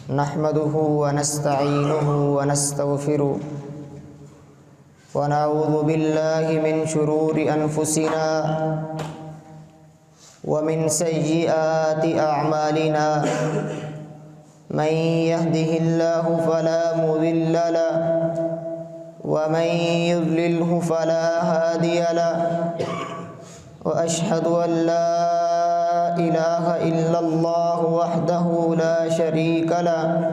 نحمده ونستعينه ونستغفره ونعوذ بالله من شرور أنفسنا ومن سيئات أعمالنا من يهده الله فلا مضل له ومن يضلله فلا هادي له وأشهد أن لا إله إلا الله وحده لا شريك له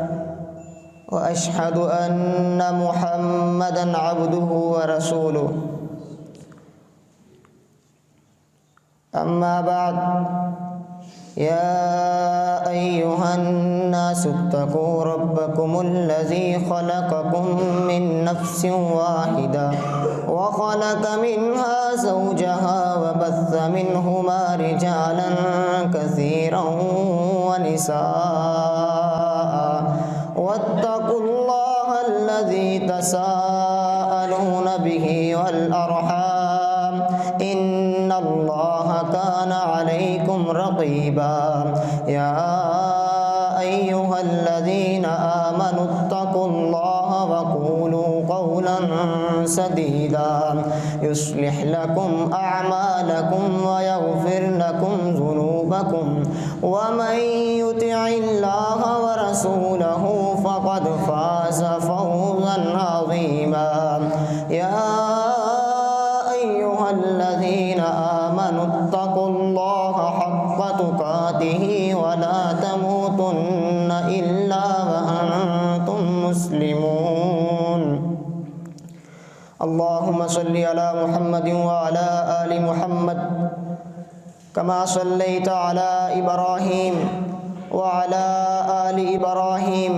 وأشهد أن محمدًا عبده ورسوله أما بعد يا أيها الناس اتقوا ربكم الذي خلقكم من نفس واحدة وخلق منها زوجها وبث منهما رجالا كثيرا ونساء واتقوا الله الذي تساءلون به والأرحام إن الله كان عليكم رقيبا يا أيها الذين آمنوا اتقوا الله وقولوا قولا سديدا يصلح لكم أعمالكم ويغفر لكم ذنوبكم ومن يطع الله ورسوله فقد فاز فوزا عظيما يا أيها الذين آمنوا اتقوا الله حق تقاته ولا تموتن إلا وأنتم مسلمون اللهم صل على محمد وعلى آل محمد كما صليت على إبراهيم وعلى آل إبراهيم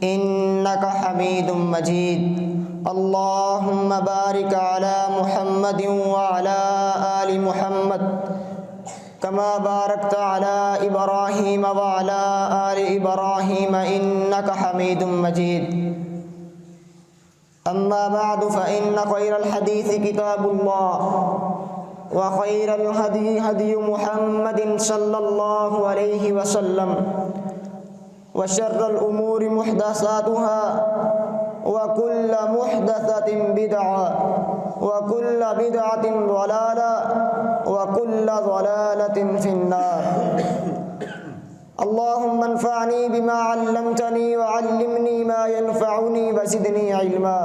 إنك حميد مجيد اللهم بارك على محمد وعلى آل محمد كما باركت على إبراهيم وعلى آل إبراهيم إنك حميد مجيد أما بعد فإن خير الحديث كتاب الله وخير الهدي هدي محمد صلى الله عليه وسلم وشر الأمور محدثاتها وكل محدثة بدعة وكل بدعة ضلالة وكل ضلالة في النار اللهم انفعني بما علمتني وعلمني ما ينفعني وزدني علما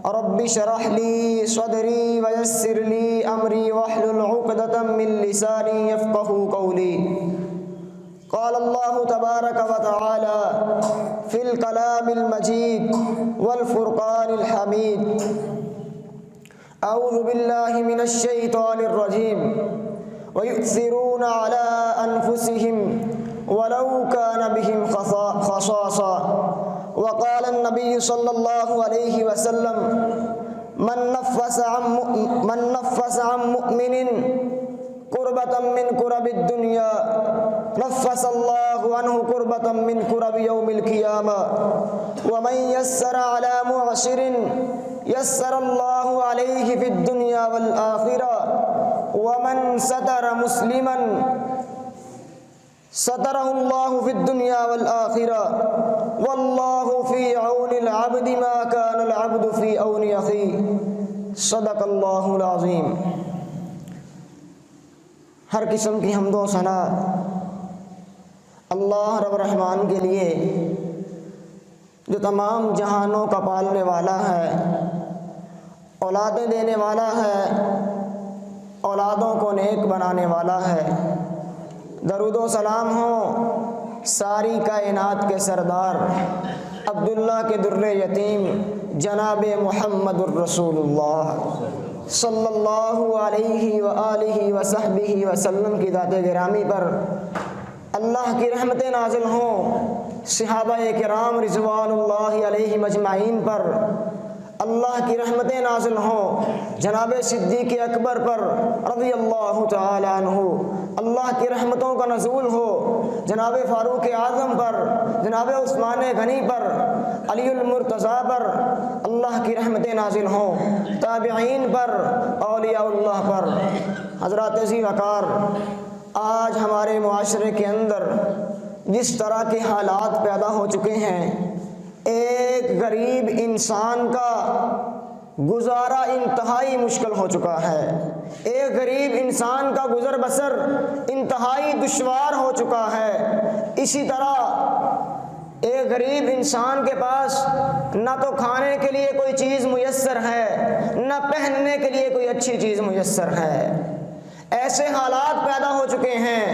رب اشرح لي صدري ويسر لي أمري واحلل عقدة من لساني يفقهوا قولي قال الله تبارك وتعالى في الكلام المجيد والفرقان الحميد أعوذ بالله من الشيطان الرجيم ويؤثرون على أنفسهم ولو كان بهم خصاصة وقال النبي صلى الله عليه وسلم من نفس عن مؤمن كربة من كرب الدنيا نفس الله عنه كربة من كرب يوم القيامة ومن يسر على معسر يسر الله عليه في الدنيا والآخرة ومن ستر مسلما ستره الله في الدنيا والآخرة والله في عون العبد ما كان العبد في عون أخيه صدق الله العظيم ہر قسم کی حمد و ثنا اللہ رب الرحمن کے لیے جو تمام جہانوں کا پالنے والا ہے، اولادیں دینے والا ہے، اولادوں کو نیک بنانے والا ہے۔ درود و سلام ہو ساری کائنات کے سردار عبداللہ کے در یتیم جناب محمد الرسول اللہ صلی اللہ علیہ وآلہ وصحبہ وسلم کی ذات گرامی پر اللہ کی رحمتیں نازل ہوں، صحابہ کرام رضوان اللہ علیہ مجمعین پر اللہ کی رحمتیں نازل ہوں، جناب صدیق اکبر پر رضی اللہ تعالی عنہ اللہ کی رحمتوں کا نزول ہو، جناب فاروق اعظم پر، جناب عثمان غنی پر، علی المرتضیٰ پر اللہ کی رحمتیں نازل ہوں، تابعین پر، اولیاء اللہ پر۔ حضرات ذی وقار، آج ہمارے معاشرے کے اندر جس طرح کے حالات پیدا ہو چکے ہیں، ایک غریب انسان کا گزارا انتہائی مشکل ہو چکا ہے، ایک غریب انسان کا گزر بسر انتہائی دشوار ہو چکا ہے۔ اسی طرح ایک غریب انسان کے پاس نہ تو کھانے کے لیے کوئی چیز میسر ہے، نہ پہننے کے لیے کوئی اچھی چیز میسر ہے۔ ایسے حالات پیدا ہو چکے ہیں،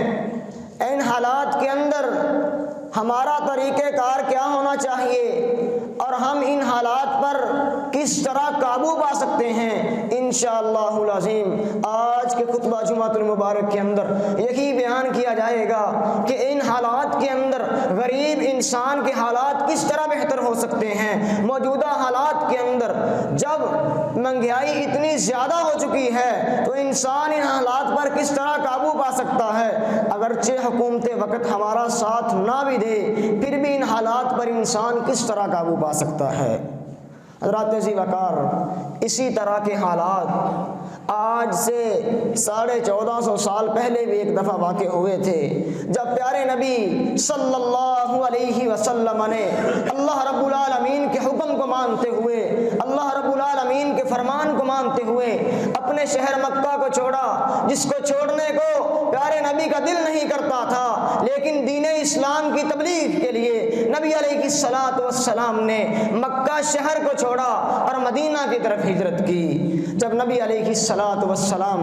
ان حالات کے اندر ہمارا طریقہ کار کیا ہونا چاہیے اور ہم ان حالات پر کس طرح قابو پا سکتے ہیں، انشاءاللہ العظیم آج کے خطبہ جمعۃ المبارک کے اندر یہی بیان کیا جائے گا کہ ان حالات کے اندر غریب انسان کے حالات کس طرح بہتر ہو سکتے ہیں۔ موجودہ حالات کے اندر جب مہنگائی اتنی زیادہ ہو چکی ہے تو انسان ان حالات پر کس طرح قابو پا سکتا ہے۔ اگرچہ حکومت وقت ہمارا ساتھ نہ بھی دے، پھر بھی ان حالات پر انسان کس طرح قابو پا سکتا ہے۔ حضرات ذی وقار، اسی طرح کے حالات آج سے 1450 سال پہلے بھی ایک دفعہ واقع ہوئے تھے، جب پیارے نبی صلی اللہ علیہ وسلم نے اللہ رب العالمین کے حکم کو مانتے ہوئے، اللہ رب العالمین کے فرمان کو مانتے ہوئے اپنے شہر مکہ کو چھوڑا، جس کو چھوڑنے کو پیارے نبی کا دل نہیں کرتا تھا، لیکن دین اسلام کی تبلیغ کے لیے نبی علیہ الصلوۃ والسلام نے مکہ شہر کو چھوڑا اور مدینہ کی طرف ہجرت کی۔ جب نبی علیہ الصلوۃ والسلام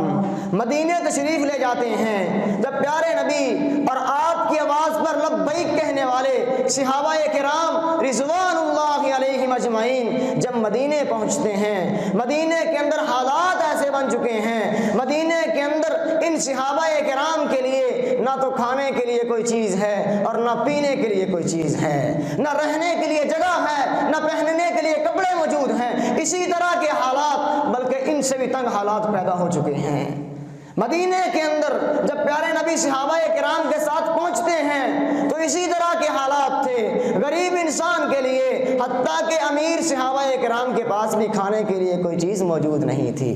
مدینے تشریف لے جاتے ہیں، جب پیارے نبی اور آپ کی آواز پر لبیک کہنے والے صحابہ کرام رضوان اللہ علیہم اجمعین جب مدینے پہنچتے ہیں، مدینے کے اندر حالات ایسے بن چکے ہیں، مدینے کے اندر ان صحابہ کرام کے لیے نہ تو کھانے کے لیے کوئی چیز ہے اور نہ پینے کے لیے کوئی چیز ہے، نہ رہنے کے لیے جگہ ہے، نہ پہننے کے لیے کپڑے موجود ہیں۔ اسی طرح کے حالات، بلکہ ان سے بھی تنگ حالات پیدا ہو چکے ہیں۔ مدینے کے اندر جب پیارے نبی صحابہ کرام کے ساتھ پہنچتے ہیں تو اسی طرح کے حالات تھے غریب انسان کے لیے، حتیٰ کہ امیر صحابہ کرام کے پاس بھی کھانے کے لیے کوئی چیز موجود نہیں تھی۔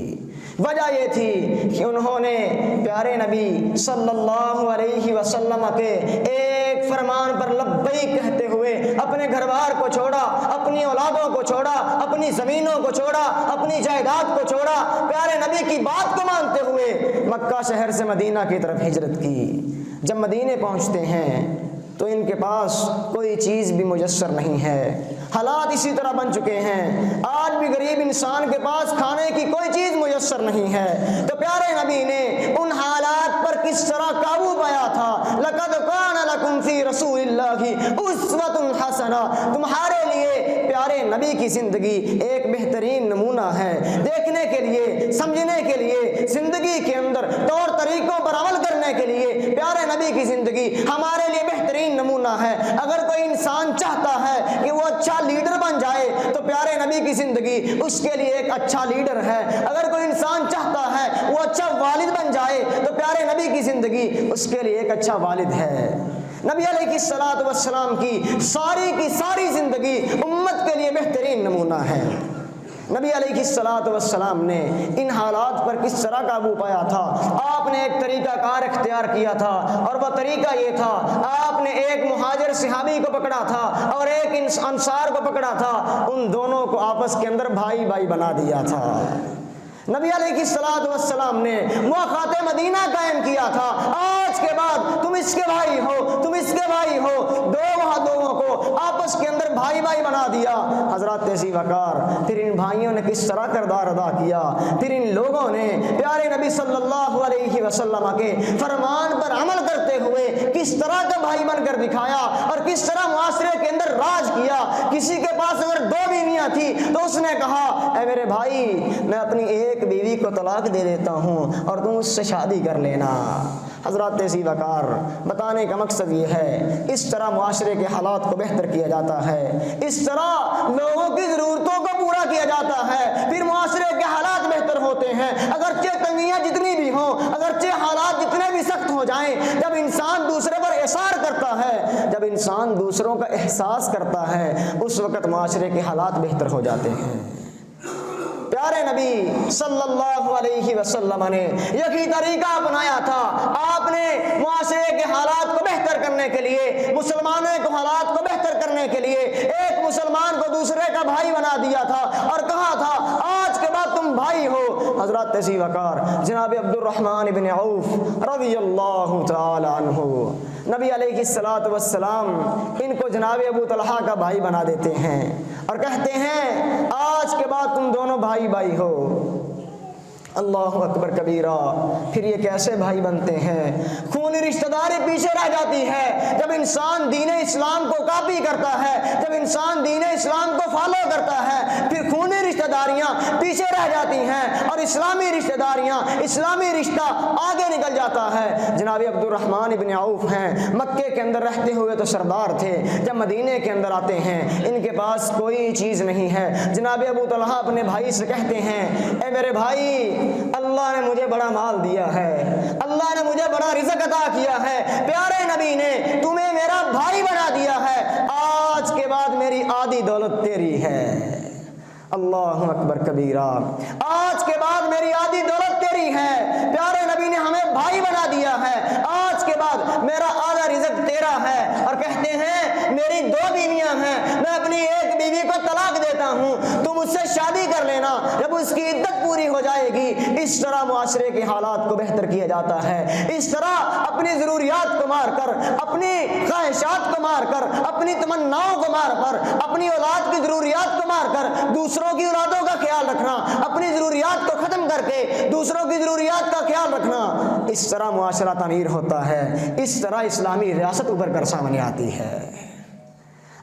وجہ یہ تھی کہ انہوں نے پیارے نبی صلی اللہ علیہ وسلم کے ایک فرمان پر لبیک کہتے ہوئے اپنے گھر بار کو چھوڑا، اپنی اولادوں کو چھوڑا، اپنی زمینوں کو چھوڑا، اپنی جائیداد کو چھوڑا، پیارے نبی کی بات کو مانتے ہوئے مکہ شہر سے مدینہ کی طرف ہجرت کی۔ جب مدینے پہنچتے ہیں تو ان کے پاس کوئی چیز بھی میسر نہیں ہے۔ حالات اسی طرح بن چکے ہیں، آج بھی غریب انسان کے پاس کھانے کی کوئی چیز میسر نہیں ہے۔ تو پیارے نبی نے ان حالات پر کس طرح قابو پایا تھا۔ لَقَدْ كَانَ لَكُمْ فِي رَسُولِ اللَّهِ أُسْوَةٌ حَسَنَةٌ، تمہارے لیے پیارے نبی کی زندگی ایک بہترین نمونہ ہے، دیکھنے کے لیے، سمجھنے کے لیے، زندگی کے اندر طور طریقوں پر عمل کرنے کے لیے پیارے نبی کی زندگی ہمارے لیے بہترین نمونہ ہے۔ اگر کوئی انسان چاہتا ہے کہ وہ اچھا لیڈر بن جائے تو پیارے نبی کی زندگی اس کے لیے ایک اچھا لیڈر ہے۔ اگر کوئی انسان چاہتا ہے وہ اچھا والد بن جائے تو پیارے نبی کی زندگی اس کے لیے ایک اچھا والد ہے۔ نبی علیہ الصلوۃ والسلام کی ساری زندگی امت کے لیے بہترین نمونہ ہے۔ نبی علیہ الصلوۃ والسلام نے ان حالات پر کس طرح قابو پایا تھا؟ آپ نے ایک طریقہ کار اختیار کیا تھا، اور وہ طریقہ یہ تھا، آپ نے ایک مہاجر صحابی کو پکڑا تھا اور ایک انصار کو پکڑا تھا، ان دونوں کو آپس کے اندر بھائی بھائی بنا دیا تھا۔ نبی علیہ الصلوۃ والسلام نے مواخات مدینہ قائم کیا تھا، آج کے بعد تم اس کے بھائی ہو، تم اس کے بھائی ہو، دونوں کو آپس کے اندر بھائی بھائی بنا دیا۔ حضرات ذی وقار، پھر ان بھائیوں نے کس طرح کردار ادا کیا، پھر ان لوگوں نے پیارے نبی صلی اللہ علیہ وسلم کے فرمان پر عمل کرتے ہوئے کس طرح کا بھائی بن کر دکھایا اور کس طرح معاشرے کے اندر راج کیا۔ کسی کے پاس اگر 2 بیویاں تھی تو اس نے کہا، اے میرے بھائی، میں اپنی ایک بیوی کو طلاق دے دیتا ہوں اور تم اس سے شادی کر لینا۔ حضرات ذی وقار، بتانے کا مقصد یہ ہے، اس طرح معاشرے کے حالات کو بہتر کیا جاتا ہے، اس طرح لوگوں کی ضرورتوں کو پورا کیا جاتا ہے، پھر معاشرے کے حالات بہتر ہوتے ہیں۔ اگرچہ تنگیاں جتنی بھی ہوں، اگرچہ حالات جتنے بھی سخت ہو جائیں، جب انسان دوسرے پر احسان کرتا ہے، جب انسان دوسروں کا احساس کرتا ہے، اس وقت معاشرے کے حالات بہتر ہو جاتے ہیں۔ پیارے نبی صلی اللہ علیہ وسلم نے یہی طریقہ اپنایا تھا، آپ نے معاشرے معاشرے کے حالات کو بہتر کرنے کے لیے، مسلمانوں کے حالات کو بہتر کرنے کے لیے ایک مسلمان کو دوسرے کا بھائی بنا دیا تھا اور کہا تھا آج کے بعد تم بھائی ہو۔ حضرت ذی وقار جناب عبد الرحمن بن عوف رضی اللہ تعالی عنہ، نبی علیہ الصلوۃ والسلام ان کو جناب ابو طلحہ کا بھائی بنا دیتے ہیں اور کہتے ہیں آج کے بعد تم دونوں بھائی بھائی ہو۔ اللہ اکبر کبیرہ، پھر یہ کیسے بھائی بنتے ہیں؟ خونی رشتہ داری پیچھے رہ جاتی ہے جب انسان دین اسلام کو کاپی کرتا ہے، جب انسان دین اسلام کو فالو کرتا ہے، پھر خونی رشتہ داریاں پیچھے رہ جاتی ہیں اور اسلامی رشتہ داریاں، اسلامی رشتہ آگے نکل جاتا ہے۔ جناب عبد الرحمن بن عوف ہیں، مکے کے اندر رہتے ہوئے تو سردار تھے، جب مدینے کے اندر آتے ہیں ان کے پاس کوئی چیز نہیں ہے۔ جناب ابو طلحہ اپنے بھائی سے کہتے ہیں اے میرے بھائی، اللہ نے مجھے بڑا مال دیا ہے، اللہ نے مجھے بڑا رزق عطا کیا ہے، پیارے نبی نے تمہیں میرا بھائی بنا دیا ہے، آج کے بعد میری آدھی دولت تیری ہے۔ اللہ اکبر کبیرہ، آج کے بعد میری آدھی دولت تیری ہے، پیارے نبی نے ہمیں بھائی بنا دیا ہے، آج کے بعد میرا آدھا رزق تیرا ہے۔ اور کہتے ہیں میری دو بیویاں ہیں، میں اپنی ایک بیوی کو طلاق دیتا ہوں، تم اس سے شادی کر لینا جب اس کی عدت پوری ہو جائے گی۔ اس طرح معاشرے کے حالات کو بہتر کیا جاتا ہے، اس طرح اپنی ضروریات کو مار کر، اپنی خواہشات کو مار کر، اپنی تمناؤں کو مار کر، اپنی اولاد کی ضروریات کو مار کر دوسروں کی اولادوں کا خیال رکھنا، اپنی ضروریات کو ختم کر کے دوسروں کی ضروریات کا خیال رکھنا، اس طرح معاشرہ تعمیر ہوتا ہے، اس طرح اسلامی ریاست ابھر کر سامنے آتی ہے۔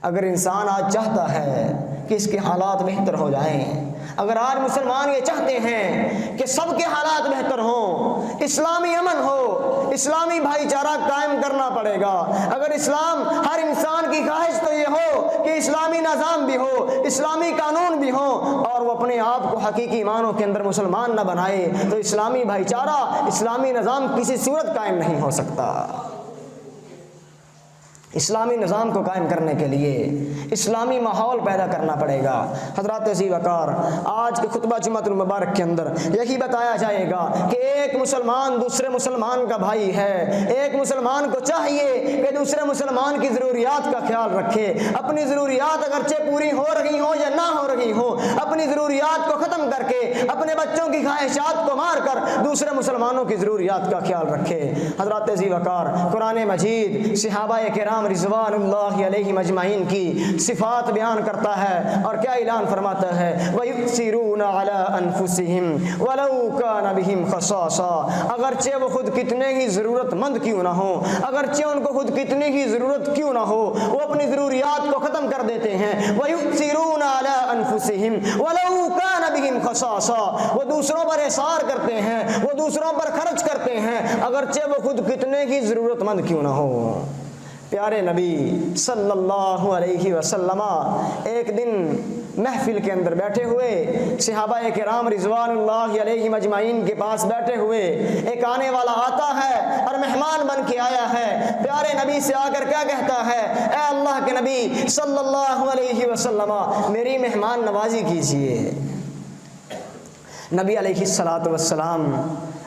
اگر انسان آج چاہتا ہے کہ اس کے حالات بہتر ہو جائیں، اگر آج مسلمان یہ چاہتے ہیں کہ سب کے حالات بہتر ہوں، اسلامی امن ہو، اسلامی بھائی چارہ قائم کرنا پڑے گا۔ اگر اسلام، ہر انسان کی خواہش تو یہ ہو کہ اسلامی نظام بھی ہو، اسلامی قانون بھی ہو، اور وہ اپنے آپ کو حقیقی معنوں کے اندر مسلمان نہ بنائے، تو اسلامی بھائی چارہ، اسلامی نظام کسی صورت قائم نہیں ہو سکتا۔ اسلامی نظام کو قائم کرنے کے لیے اسلامی ماحول پیدا کرنا پڑے گا۔ حضرات ذی وقار، آج کے خطبہ جمعۃ المبارک کے اندر یہی بتایا جائے گا کہ ایک مسلمان دوسرے مسلمان کا بھائی ہے، ایک مسلمان کو چاہیے کہ دوسرے مسلمان کی ضروریات کا خیال رکھے، اپنی ضروریات اگرچہ پوری ہو رہی ہوں یا نہ ہو رہی ہوں، اپنی ضروریات کو ختم کر کے اپنے بچوں کی خواہشات کو مار کر دوسرے مسلمانوں کی ضروریات کا خیال رکھے۔ حضرات ذی وقار، قرآن مجید صحابہ کرام رضوان اللہ علیہم اجمعین کی صفات بیان کرتا ہے اور کیا اعلان فرماتا ہے، وَيُؤْثِرُونَ عَلَىٰ أَنفُسِهِمْ وَلَوْ كَانَ بِهِمْ خَصَاصَةٌ، اگرچہ وہ خود کتنے ہی ضرورت مند کیوں نہ ہو، اگرچہ ان کو خود کتنی ہی ضرورت کیوں نہ ہو، وہ اپنی ضروریات کو ختم کر دیتے ہیں۔ وَيُؤْثِرُونَ عَلَىٰ أَنفُسِهِمْ وَلَوْ كَانَ بِهِمْ خَصَاصَةٌ، وہ دوسروں پر احسار کرتے ہیں، وہ دوسروں پر خرچ کرتے ہیں، اگرچہ وہ خود کتنے ہی ضرورت مند کیوں نہ ہو۔ پیارے نبی صلی اللہ علیہ وسلم ایک دن محفل کے اندر بیٹھے ہوئے، صحابہ کرام رضوان اللہ علیہ مجمعین کے پاس بیٹھے ہوئے، ایک آنے والا آتا ہے اور مہمان بن کے آیا ہے، پیارے نبی سے آ کر کیا کہتا ہے، اے اللہ کے نبی صلی اللہ علیہ وسلم میری مہمان نوازی کیجیے۔ نبی علیہ الصلوۃ والسلام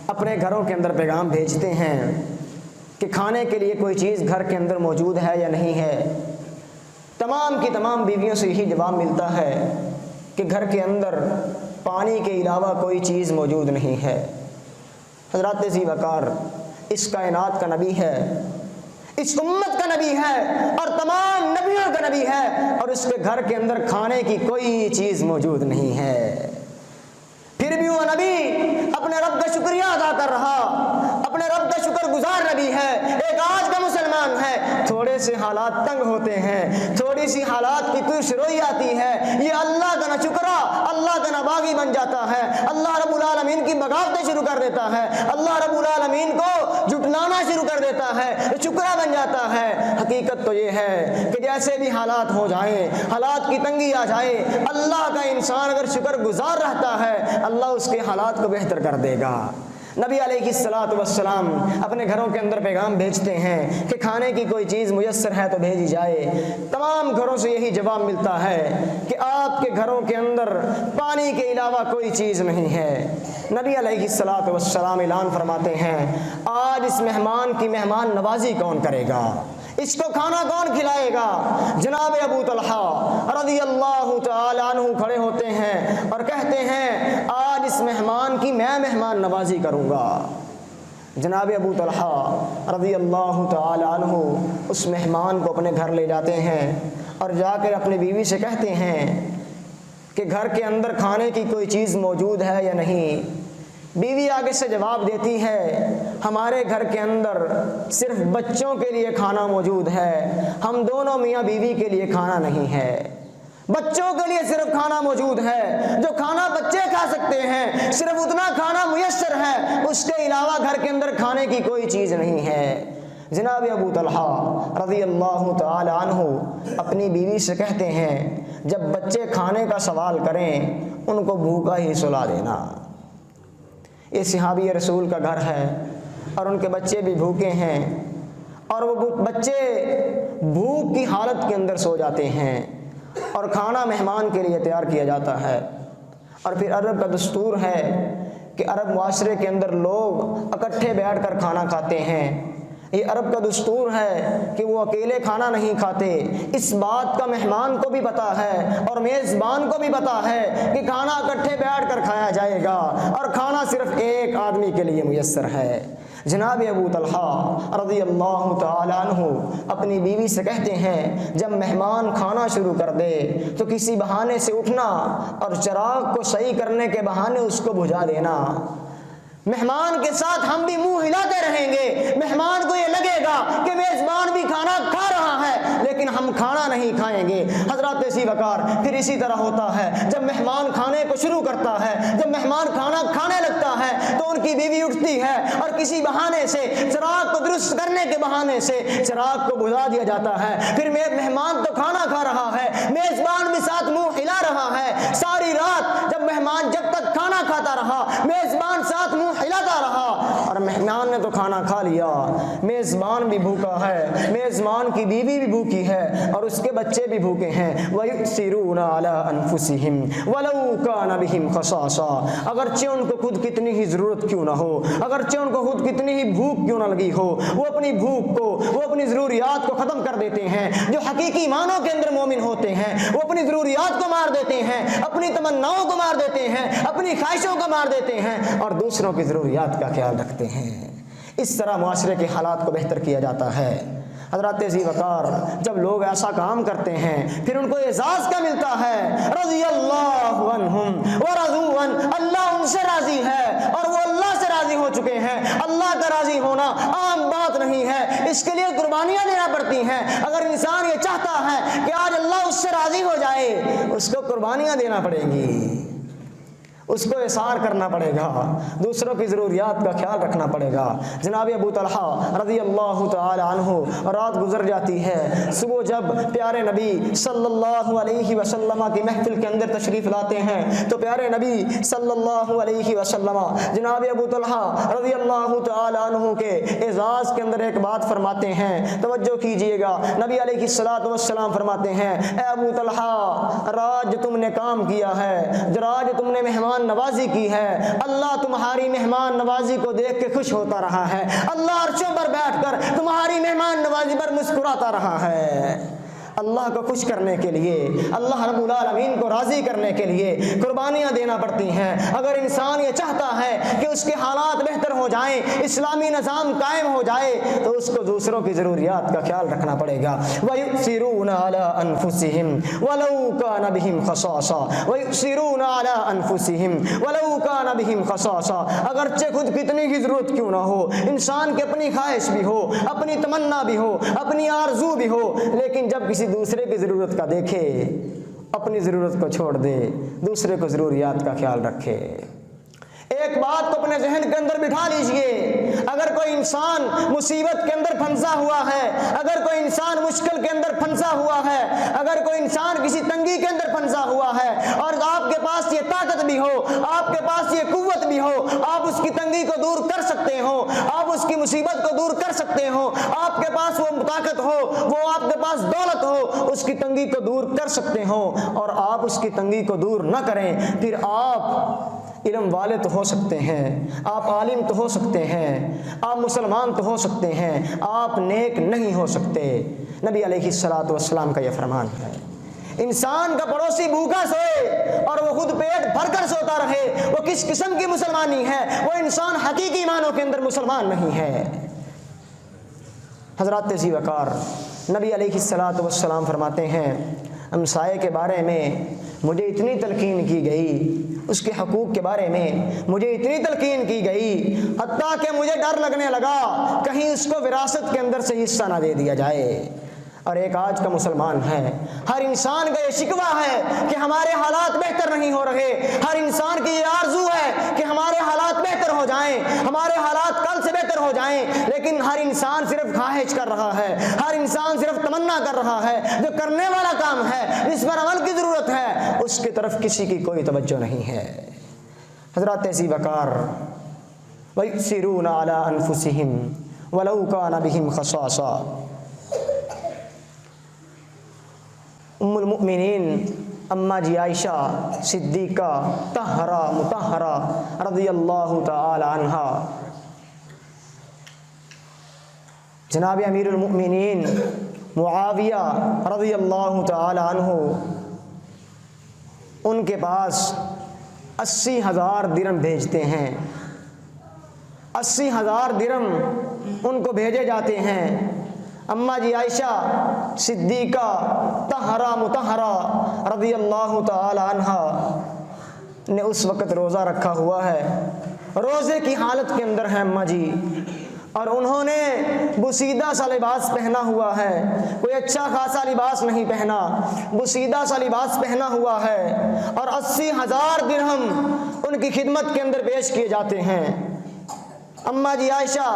اپنے گھروں کے اندر پیغام بھیجتے ہیں کہ کھانے کے لیے کوئی چیز گھر کے اندر موجود ہے یا نہیں ہے۔ تمام کی تمام بیویوں سے یہی جواب ملتا ہے کہ گھر کے اندر پانی کے علاوہ کوئی چیز موجود نہیں ہے۔ حضرات ذی وقار اس کائنات کا نبی ہے، اس امت کا نبی ہے اور تمام نبیوں کا نبی ہے، اور اس کے گھر کے اندر کھانے کی کوئی چیز موجود نہیں ہے، پھر بھی وہ نبی اپنے رب کا شکریہ ادا کر رہا، اپنے رب کا شکر گزار نبی ہے۔ ایک آج کا مسلمان ہے، تھوڑے سے حالات تنگ ہوتے ہیں، تھوڑی سی حالات کی پیش روئی آتی ہے، یہ اللہ کا نہ شکرا، اللہ کا نہ باغی بن جاتا ہے، اللہ رب العالمین کی بغاوتیں شروع کر دیتا ہے، اللہ رب العالمین کو جھٹلانا شروع کر دیتا ہے، شکرا بن جاتا ہے۔ حقیقت تو یہ ہے کہ جیسے بھی حالات ہو جائیں، حالات کی تنگی آ جائے، اللہ کا انسان اگر شکر گزار رہتا ہے، اللہ اس کے حالات کو بہتر کر دے گا۔ نبی علیہ الصلوۃ والسلام اپنے گھروں کے اندر پیغام بھیجتے ہیں کہ کھانے کی کوئی چیز میسر ہے تو بھیجی جائے۔ تمام گھروں سے یہی جواب ملتا ہے کہ آپ کے گھروں کے اندر پانی کے علاوہ کوئی چیز نہیں ہے۔ نبی علیہ الصلوۃ والسلام اعلان فرماتے ہیں آج اس مہمان کی مہمان نوازی کون کرے گا، اس کو کھانا کون کھلائے گا؟ جناب ابو طلحہ رضی اللہ تعالی عنہ کھڑے ہوتے ہیں اور کہتے ہیں آج اس مہمان کی میں مہمان نوازی کروں گا۔ جناب ابو طلحہ رضی اللہ تعالی عنہ اس مہمان کو اپنے گھر لے جاتے ہیں اور جا کر اپنی بیوی سے کہتے ہیں کہ گھر کے اندر کھانے کی کوئی چیز موجود ہے یا نہیں۔ بیوی آگے سے جواب دیتی ہے ہمارے گھر کے اندر صرف بچوں کے لیے کھانا موجود ہے، ہم دونوں میاں بیوی کے لیے کھانا نہیں ہے۔ بچوں کے لیے صرف کھانا موجود ہے، جو کھانا بچے کھا سکتے ہیں صرف اتنا کھانا میسر ہے، اس کے علاوہ گھر کے اندر کھانے کی کوئی چیز نہیں ہے۔ جناب ابو طلحہ رضی اللہ تعالی عنہ اپنی بیوی سے کہتے ہیں جب بچے کھانے کا سوال کریں ان کو بھوکا ہی سلا دینا۔ یہ صحابی رسول کا گھر ہے اور ان کے بچے بھی بھوکے ہیں اور وہ بچے بھوک کی حالت کے اندر سو جاتے ہیں اور کھانا مہمان کے لیے تیار کیا جاتا ہے۔ اور پھر عرب کا دستور ہے کہ عرب معاشرے کے اندر لوگ اکٹھے بیٹھ کر کھانا کھاتے ہیں۔ یہ عرب کا دستور ہے کہ وہ اکیلے کھانا نہیں کھاتے، اس بات کا مہمان کو بھی پتہ ہے اور میزبان کو بھی پتہ ہے کہ کھانا اکٹھے بیٹھ کر کھایا جائے گا اور کھانا صرف ایک آدمی کے لیے میسر ہے۔ جناب ابو طلحہ رضی اللہ تعالی عنہ اپنی بیوی سے کہتے ہیں جب مہمان کھانا شروع کر دے تو کسی بہانے سے اٹھنا اور چراغ کو صحیح کرنے کے بہانے اس کو بجھا دینا۔ مہمان کے ساتھ ہم بھی منہ ہلاتے رہیں گے، مہمان کو یہ لگے گا کہ میزبان بھی کھانا کھا رہا ہے لیکن ہم کھانا نہیں کھائیں گے۔ حضرات اسی وقار پھر اسی طرح ہوتا ہے جب مہمان کھانے کو شروع کرتا ہے، جب مہمان کھانا کھانے لگتا ہے تو ان کی بیوی اٹھتی ہے اور کسی بہانے سے چراغ کو درست کرنے کے بہانے سے چراغ کو بجھا دیا جاتا ہے۔ پھر مہمان تو کھانا کھا رہا ہے، میزبان بھی ساتھ منہ ہلا رہا ہے۔ ساری رات جب مہمان جب تک کھانا کھاتا رہا میزبان ساتھ منہ ہلاتا رہا اور مہمان نے تو کھانا کھا لیا، میزبان بھی بھوکا ہے، میزبان کی بیوی بھی بھوکی ہے اور اس کے بچے بھی بھوکے ہیں۔ وَيُؤْثِرُونَ عَلَىٰ أَنفُسِهِمْ وَلَوْ كَانَ بِهِمْ خَصَاصَةٌ اگرچہ ان کو خود کتنی ہی ضرورت کیوں نہ ہو، اگرچہ ان کو خود کتنی ہی بھوک کیوں نہ لگی ہو، وہ اپنی بھوک کو، وہ اپنی ضروریات کو ختم کر دیتے ہیں۔ جو حقیقی معنوں کے اندر مومن ہوتے ہیں وہ اپنی ضروریات کو مار دیتے ہیں، اپنی تمناؤں کو مار دیتے ہیں، اپنی خواہشوں کو مار دیتے ہیں اور دوسروں کی ضروریات کا خیال رکھتے ہیں۔ اس طرح معاشرے کے حالات کو بہتر کیا جاتا ہے۔ حضرات ذی وقار جب لوگ ایسا کام کرتے ہیں پھر ان کو اعزاز کیا ملتا ہے؟ رضی اللہ عنہم ورضوا عنہ، اللہ ان سے راضی ہے اور وہ اللہ سے راضی ہو چکے ہیں۔ اللہ کا راضی ہونا عام بات نہیں ہے، اس کے لیے قربانیاں دینا پڑتی ہیں۔ اگر انسان یہ چاہتا ہے کہ آج اللہ اس سے راضی ہو جائے اس کو قربانیاں دینا پڑیں گی، اس کو احسان کرنا پڑے گا، دوسروں کی ضروریات کا خیال رکھنا پڑے گا۔ جناب ابو طلحہ رضی اللہ تعالی عنہ رات گزر جاتی ہے، صبح جب پیارے نبی صلی اللہ علیہ وسلم کی محفل کے اندر تشریف لاتے ہیں تو پیارے نبی صلی اللہ علیہ وسلم جناب ابو طلحہ رضی اللہ تعالی عنہ کے اعزاز کے اندر ایک بات فرماتے ہیں، توجہ کیجئے گا۔ نبی علیہ الصلوۃ والسلام فرماتے ہیں اے ابو طلحہ راج تم نے کام کیا ہے، راج تم نے مہمان نوازی کی ہے، اللہ تمہاری مہمان نوازی کو دیکھ کے خوش ہوتا رہا ہے، اللہ عرشوں پر بیٹھ کر تمہاری مہمان نوازی پر مسکراتا رہا ہے۔ اللہ کو خوش کرنے کے لیے، اللہ رب العالمین کو راضی کرنے کے لیے قربانیاں دینا پڑتی ہیں۔ اگر انسان یہ چاہتا ہے کہ اس کے حالات بہتر ہو جائیں، اسلامی نظام قائم ہو جائے تو اس کو دوسروں کی ضروریات کا خیال رکھنا پڑے گا۔ وَيُؤْثِرُونَ عَلَىٰ أَنفُسِهِمْ وَلَوْ كَانَ بِهِمْ خَصَاصَةٌ وَيُؤْثِرُونَ عَلَىٰ أَنفُسِهِمْ وَلَوْ كَانَ بِهِمْ خَصَاصَةٌ اگرچہ خود کتنی ہی ضرورت کیوں نہ ہو، انسان کی اپنی خواہش بھی ہو، اپنی تمنا بھی ہو، اپنی آرزو بھی ہو، لیکن جب کسی دوسرے کی ضرورت کا دیکھے اپنی ضرورت کو چھوڑ دے، دوسرے کو ضروریات کا خیال رکھے۔ ایک بات کو اپنے ذہن کے اندر بٹھا لیجئے، اگر کوئی انسان مصیبت کے اندر پھنسا ہوا ہے، اگر کوئی انسان مشکل کے اندر پھنسا ہوا ہے، اگر کوئی انسان کسی تنگی کے اندر پھنسا ہوا ہے اور آپ کے پاس یہ طاقت بھی ہو، آپ کے پاس یہ قوت بھی ہو آپ اس کی تنگی کو دور کر سکتے ہو، آپ اس کی مصیبت کو دور کر سکتے ہو، آپ کے پاس وہ طاقت ہو، وہ آپ کے پاس دولت ہو، اس کی تنگی کو دور کر سکتے ہو، اور آپ اس کی تنگی کو دور نہ کریں، پھر آپ علم والے تو ہو سکتے ہیں، آپ عالم تو ہو سکتے ہیں، آپ مسلمان تو ہو سکتے ہیں، آپ نیک نہیں ہو سکتے۔ نبی علیہ الصلوۃ والسلام کا یہ فرمان ہے، انسان کا پڑوسی بھوکا سوئے اور وہ خود پیٹ بھر کر سوتا رہے، وہ کس قسم کی مسلمانی ہے؟ وہ انسان حقیقی معنوں کے اندر مسلمان نہیں ہے۔ حضرات ذی وقار نبی علیہ الصلوۃ والسلام فرماتے ہیں، ہمسائے کے بارے میں مجھے اتنی تلقین کی گئی، اس کے حقوق کے بارے میں مجھے اتنی تلقین کی گئی، حتیٰ کہ مجھے ڈر لگنے لگا کہیں اس کو وراثت کے اندر سے حصہ نہ دے دیا جائے۔ اور ایک آج کا مسلمان ہے، ہر انسان کا یہ شکوہ ہے کہ ہمارے حالات بہتر نہیں ہو رہے، ہر انسان کی یہ آرزو ہے کہ ہمارے حالات بہتر ہو جائیں، ہمارے حالات کل سے بہتر ہو جائیں، لیکن ہر انسان صرف خواہش کر رہا ہے، ہر انسان صرف تمنا کر رہا ہے، جو کرنے والا کام ہے، جس پر عمل کی ضرورت ہے، اس کی طرف کسی کی کوئی توجہ نہیں ہے۔ حضرات ذی وقار وَيُؤْثِرُونَ عَلَىٰ أَنفُسِهِمْ وَلَوْ كَانَ بِهِمْ خَصَاصَةٌ۔ ام المؤمنین اماں جی عائشہ صدیقہ طاہرہ مطہرہ رضی اللہ تعالی عنہا، جناب امیر المؤمنین معاویہ رضی اللہ تعالی عنہ، ان کے پاس 80,000 درہم بھیجتے ہیں، 80,000 درہم ان کو بھیجے جاتے ہیں۔ اماں جی عائشہ صدیقہ طاہرہ مطہرہ رضی اللہ تعالی عنہا نے اس وقت روزہ رکھا ہوا ہے، روزے کی حالت کے اندر ہے اماں جی، اور انہوں نے بسیدہ سا لباس پہنا ہوا ہے، کوئی اچھا خاصا لباس نہیں پہنا، بسیدہ سا لباس پہنا ہوا ہے، اور 80,000 درہم ان کی خدمت کے اندر پیش کیے جاتے ہیں۔ اماں جی عائشہ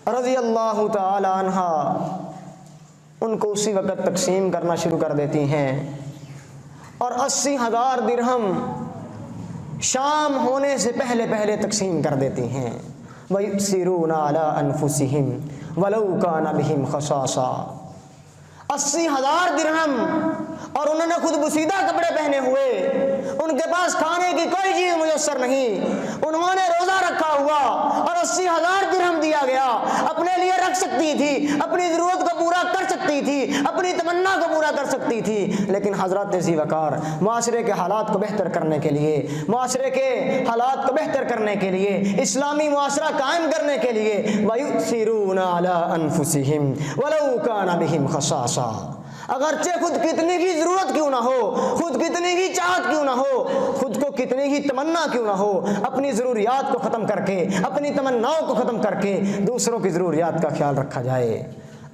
رضی اللہ تعالی عنہا ان کو اسی وقت تقسیم کرنا شروع کر دیتی ہیں، اور 80,000 درہم شام ہونے سے پہلے پہلے تقسیم کر دیتی ہیں۔ وَيُؤْثِرُونَ عَلَىٰ أَنفُسِهِمْ وَلَوْ كَانَ بِهِمْ خَصَاصَةٌ۔ 80,000 درہم، اور انہوں نے خود بسیدہ کپڑے پہنے ہوئے، ان کے پاس کھانے کی کوئی چیز میسر نہیں، انہوں نے روزہ رکھا ہوا اور 80,000 درہم دیا گیا، اپنے لیے رکھ سکتی تھی، اپنی ضرورت کو پورا کر سکتی تھی، اپنی تمنا کو پورا کر سکتی تھی، لیکن حضرات ذی وقار معاشرے کے حالات کو بہتر کرنے کے لیے، معاشرے کے حالات کو بہتر کرنے کے لیے، اسلامی معاشرہ قائم کرنے کے لیے وَيُؤْثِرُونَ عَلَىٰ أَنفُسِهِمْ وَلَوْ كَانَ بِهِمْ خَصَاصَةٌ۔ اگرچہ خود کتنی ہی ضرورت کیوں نہ ہو، خود کتنی ہی چاہت کیوں نہ ہو، خود کو کتنی ہی تمنا کیوں نہ ہو، اپنی ضروریات کو ختم کر کے، اپنی تمناؤں کو ختم کر کے دوسروں کی ضروریات کا خیال رکھا جائے۔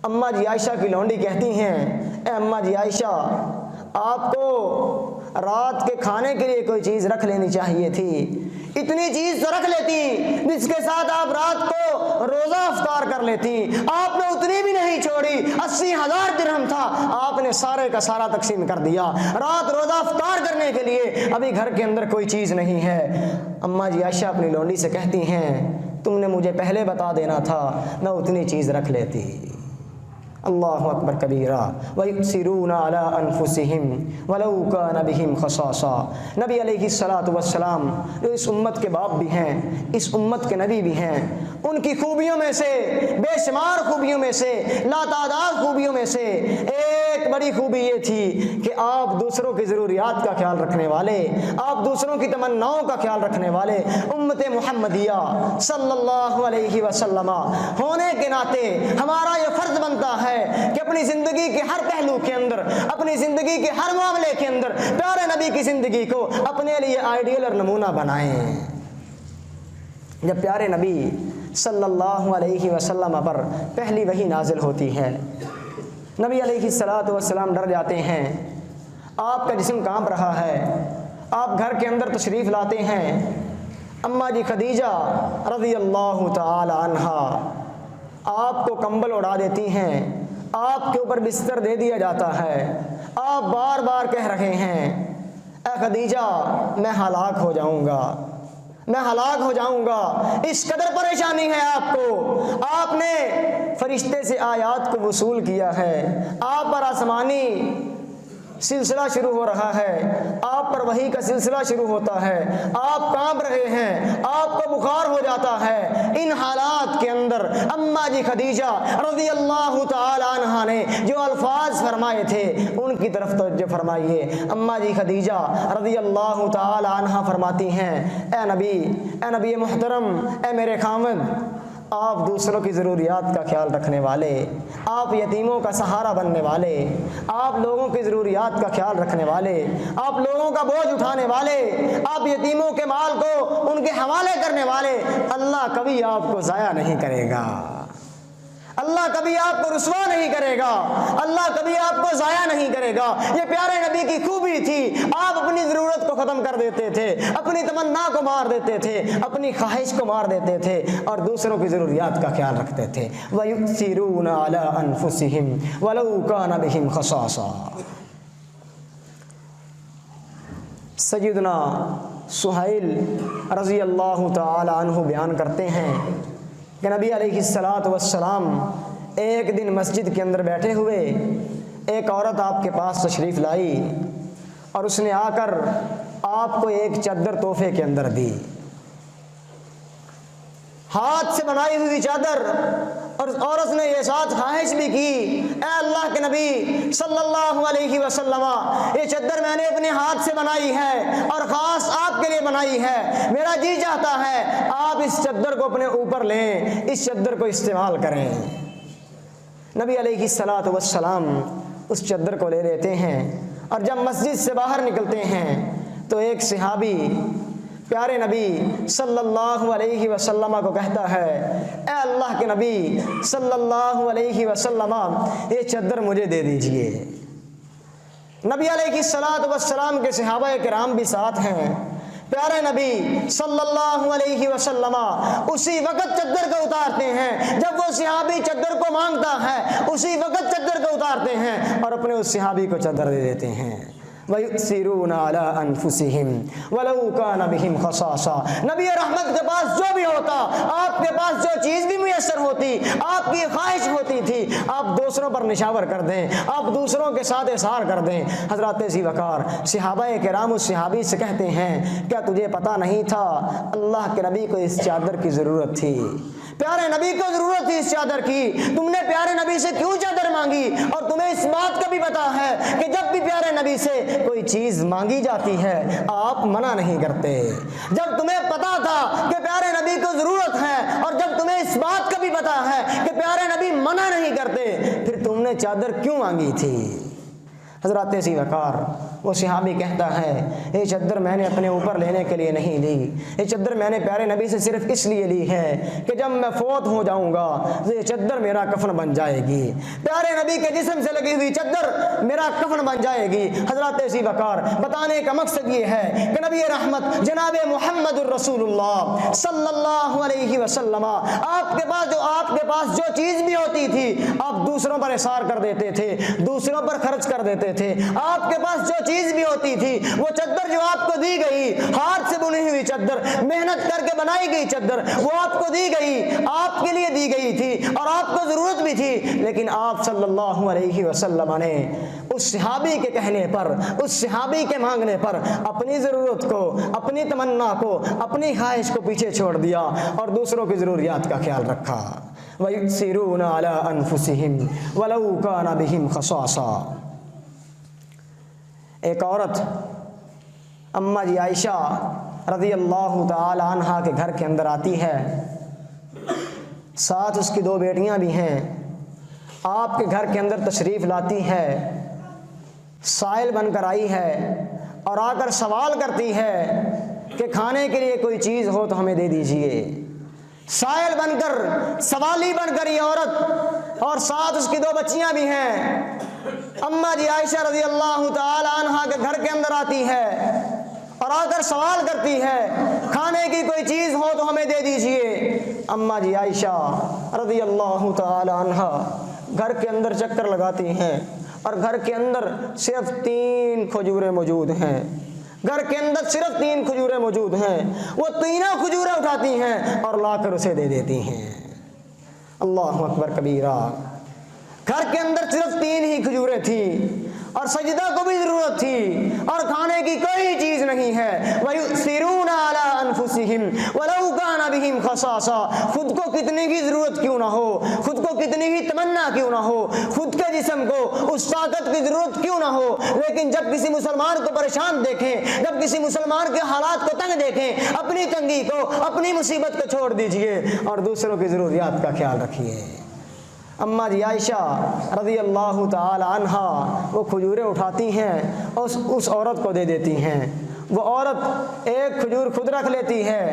اماں جی عائشہ کی لونڈی کہتی ہیں، اے اماں جی عائشہ، آپ کو رات کے کھانے کے لیے کوئی چیز رکھ لینی چاہیے تھی، اتنی چیز تو رکھ لیتی جس کے ساتھ آپ رات کو روزہ افطار کر لیتی، آپ نے اتنی بھی نہیں چھوڑی، 80,000 درہم تھا، آپ نے سارے کا سارا تقسیم کر دیا، رات روزہ افطار کرنے کے لیے ابھی گھر کے اندر کوئی چیز نہیں ہے۔ اماں جی عائشہ اپنی لونڈی سے کہتی ہیں، تم نے مجھے پہلے بتا دینا تھا، میں اتنی چیز رکھ لیتی۔ اللہ اکبر کبیرہ۔ وَيُؤْثِرُونَ عَلَىٰ أَنفُسِهِمْ وَلَوْ كَانَ بِهِمْ خَصَاصَةٌ۔ نبی علیہ الصلوۃ والسلام جو اس امت کے باپ بھی ہیں، اس امت کے نبی بھی ہیں، ان کی خوبیوں میں سے، بے شمار خوبیوں میں سے، لاتعداد خوبیوں میں سے ایک بڑی خوبی یہ تھی کہ آپ دوسروں کی ضروریات کا خیال رکھنے والے، آپ دوسروں کی تمناؤں کا خیال رکھنے والے، امت محمدیہ صلی اللہ علیہ وسلم ہونے کے ناطے ہمارا یہ فرض بنتا ہے کہ اپنی زندگی کے ہر پہلو کے اندر، اپنی زندگی کے ہر معاملے کے اندر پیارے نبی کی زندگی کو اپنے لیے آئیڈیل اور نمونہ بنائیں۔ جب پیارے نبی صلی اللہ علیہ وسلم پر پہلی وحی نازل ہوتی ہے، نبی علیہ الصلوۃ والسلام ڈر جاتے ہیں، آپ کا جسم کانپ رہا ہے، آپ گھر کے اندر تشریف لاتے ہیں، اماں جی خدیجہ رضی اللہ تعالی عنہا آپ کو کمبل اڑا دیتی ہیں، آپ کے اوپر بستر دے دیا جاتا ہے، آپ بار بار کہہ رہے ہیں، اے خدیجہ میں ہلاک ہو جاؤں گا، میں ہلاک ہو جاؤں گا، اس قدر پریشانی ہے آپ کو، آپ نے فرشتے سے آیات کو وصول کیا ہے، آپ پر آسمانی سلسلہ شروع ہو رہا ہے، آپ پر وحی کا سلسلہ شروع ہوتا ہے، آپ کانپ رہے ہیں، آپ کو بخار ہو جاتا ہے۔ ان حالات کے اندر اماں جی خدیجہ رضی اللہ تعالی عنہا نے جو الفاظ فرمائے تھے ان کی طرف توجہ فرمائیے۔ اماں جی خدیجہ رضی اللہ تعالی عنہا فرماتی ہیں، اے نبی محترم، اے میرے خامد، آپ دوسروں کی ضروریات کا خیال رکھنے والے، آپ یتیموں کا سہارا بننے والے، آپ لوگوں کی ضروریات کا خیال رکھنے والے، آپ لوگوں کا بوجھ اٹھانے والے، آپ یتیموں کے مال کو ان کے حوالے کرنے والے، اللہ کبھی آپ کو ضائع نہیں کرے گا، اللہ کبھی آپ کو رسوا نہیں کرے گا، اللہ کبھی آپ کو ضائع نہیں کرے گا۔ یہ پیارے نبی کی خوبی تھی، آپ اپنی ضرورت کو ختم کر دیتے تھے، اپنی تمنا کو مار دیتے تھے، اپنی خواہش کو مار دیتے تھے اور دوسروں کی ضروریات کا خیال رکھتے تھے۔ وَيُؤْثِرُونَ عَلَىٰ أَنفُسِهِمْ وَلَوْ كَانَ بِهِمْ خَصَاصَةٌ۔ سیدنا سہیل رضی اللہ تعالی عنہ بیان کرتے ہیں کہ نبی علیہ الصلاۃ والسلام ایک دن مسجد کے اندر بیٹھے ہوئے ایک عورت آپ کے پاس تشریف لائی اور اس نے آ کر آپ کو ایک چادر تحفے کے اندر دی، ہاتھ سے بنائی ہوئی چادر، اور عورت نے یہ ساتھ خواہش بھی کی، اے اللہ کے نبی صلی اللہ علیہ وسلم، یہ چادر میں نے اپنے ہاتھ سے بنائی ہے اور خاص آپ کے لیے بنائی ہے، میرا جی چاہتا ہے آپ اس چادر کو اپنے اوپر لیں، اس چادر کو استعمال کریں۔ نبی علیہ الصلاۃ والسلام اس چادر کو لے لیتے ہیں اور جب مسجد سے باہر نکلتے ہیں تو ایک صحابی پیارے نبی صلی اللہ علیہ وسلم کو کہتا ہے، اے اللہ کے نبی صلی اللہ علیہ وسلم، یہ چادر مجھے دے دیجئے۔ نبی علیہ الصلاۃ والسلام کے صحابہ کرام بھی ساتھ ہیں، پیارے نبی صلی اللہ علیہ وسلم اسی وقت چادر کو اتارتے ہیں، جب وہ صحابی چادر کو مانگتا ہے اسی وقت چادر کو اتارتے ہیں اور اپنے اس صحابی کو چادر دے دیتے ہیں۔ وَيُؤْثِرُونَ عَلَىٰ أَنفُسِهِمْ وَلَوْ كَانَ بِهِمْ خَصَاصَةٌ۔ نبی رحمت کے پاس جو بھی ہوتا، آپ کے پاس جو چیز بھی میسر ہوتی، آپ کی خواہش ہوتی تھی، آپ دوسروں پر نشاور کر دیں، آپ دوسروں کے ساتھ اثار کر دیں۔ حضرات ذی وقار صحابہ کرام اس صحابی سے کہتے ہیں، کیا تجھے پتہ نہیں تھا اللہ کے نبی کو اس چادر کی ضرورت تھی، پیارے نبی کو ضرورت تھی اس چادر کی، تم نے پیارے نبی سے کیوں چادر مانگی؟ اور تمہیں اس بات کا بھی پتا ہے کہ جب بھی پیارے نبی سے کوئی چیز مانگی جاتی ہے آپ منع نہیں کرتے۔ جب تمہیں پتا تھا کہ پیارے نبی کو ضرورت ہے اور جب تمہیں اس بات کا بھی پتا ہے کہ پیارے نبی منع نہیں کرتے، پھر تم نے چادر کیوں مانگی تھی؟ حضرات ذی وقار وہ صحابی کہتا ہے، یہ چادر میں نے اپنے اوپر لینے کے لیے نہیں لی، یہ چادر میں نے پیارے نبی سے صرف اس لیے لی ہے کہ جب میں فوت ہو جاؤں گا تو یہ چادر میرا کفن بن جائے گی، پیارے نبی کے جسم سے لگی ہوئی چادر میرا کفن بن جائے گی۔ حضرات ذی وقار بتانے کا مقصد یہ ہے کہ نبی رحمت جناب محمد الرسول اللہ صلی اللہ علیہ وسلم آپ کے پاس جو چیز بھی ہوتی تھی آپ دوسروں پر اثار کر دیتے تھے، دوسروں پر خرچ کر دیتے تھے۔ آپ کے پاس جو چیز بھی ہوتی تھی، وہ چادر جو آپ کو دی گئی، ہاتھ سے بنی ہوئی چادر، محنت کر کے بنائی گئی چادر، وہ آپ کو دی گئی، آپ کے لیے دی گئی تھی اور آپ کو ضرورت بھی تھی، لیکن آپ صلی اللہ علیہ وسلم نے اس صحابی کے کہنے پر، اس صحابی کے مانگنے پر اپنی ضرورت کو، اپنی تمنا کو، اپنی خواہش کو پیچھے چھوڑ دیا اور دوسروں کی ضروریات کا خیال رکھا۔ وَيُؤْثِرُونَ عَلَىٰ أَنفُسِهِمْ وَلَوْ كَانَ بِهِمْ خَصَاصَةٌ۔ ایک عورت اماں جی عائشہ رضی اللہ تعالی عنہا کے گھر کے اندر آتی ہے، ساتھ اس کی دو بیٹیاں بھی ہیں، آپ کے گھر کے اندر تشریف لاتی ہے، سائل بن کر آئی ہے اور آ کر سوال کرتی ہے کہ کھانے کے لیے کوئی چیز ہو تو ہمیں دے دیجئے۔ سائل بن کر، سوالی بن کر یہ عورت، اور ساتھ اس کی دو بچیاں بھی ہیں، اماں جی عائشہ رضی اللہ تعالی عنہا کے گھر کے اندر آتی ہے اور آ کر سوال کرتی ہے کھانے کی کوئی چیز ہو تو ہمیں دے دیجئے۔ اماں جی عائشہ رضی اللہ تعالی عنہا گھر کے اندر چکر لگاتی ہیں اور گھر کے اندر صرف 3 کھجوریں موجود ہیں، گھر کے اندر صرف 3 کھجوریں موجود ہیں، وہ تینوں کھجوریں اٹھاتی ہیں اور لا کر اسے دے دیتی ہیں۔ اللہ اکبر کبیرہ۔ گھر کے اندر صرف 3 ہی کھجوریں تھیں اور سجدہ کو بھی ضرورت تھی اور کھانے کی کوئی چیز نہیں ہے۔ وَيُؤْثِرُونَ عَلَىٰ أَنفُسِهِمْ وَلَوْ كَانَ بِهِمْ خَصَاصَةٌ، خود کو کتنی کی ضرورت کیوں نہ ہو، خود کو کتنی ہی تمنا کیوں نہ ہو، خود کے جسم کو اس طاقت کی ضرورت کیوں نہ ہو، لیکن جب کسی مسلمان کو پریشان دیکھیں، جب کسی مسلمان کے حالات کو تنگ دیکھیں، اپنی تنگی کو، اپنی مصیبت کو چھوڑ دیجئے اور دوسروں کی ضروریات کا خیال رکھیے۔ اماں جی عائشہ رضی اللہ تعالی عنہا وہ کھجوریں اٹھاتی ہیں اور اس عورت کو دے دیتی ہیں۔ وہ عورت ایک کھجور خود رکھ لیتی ہے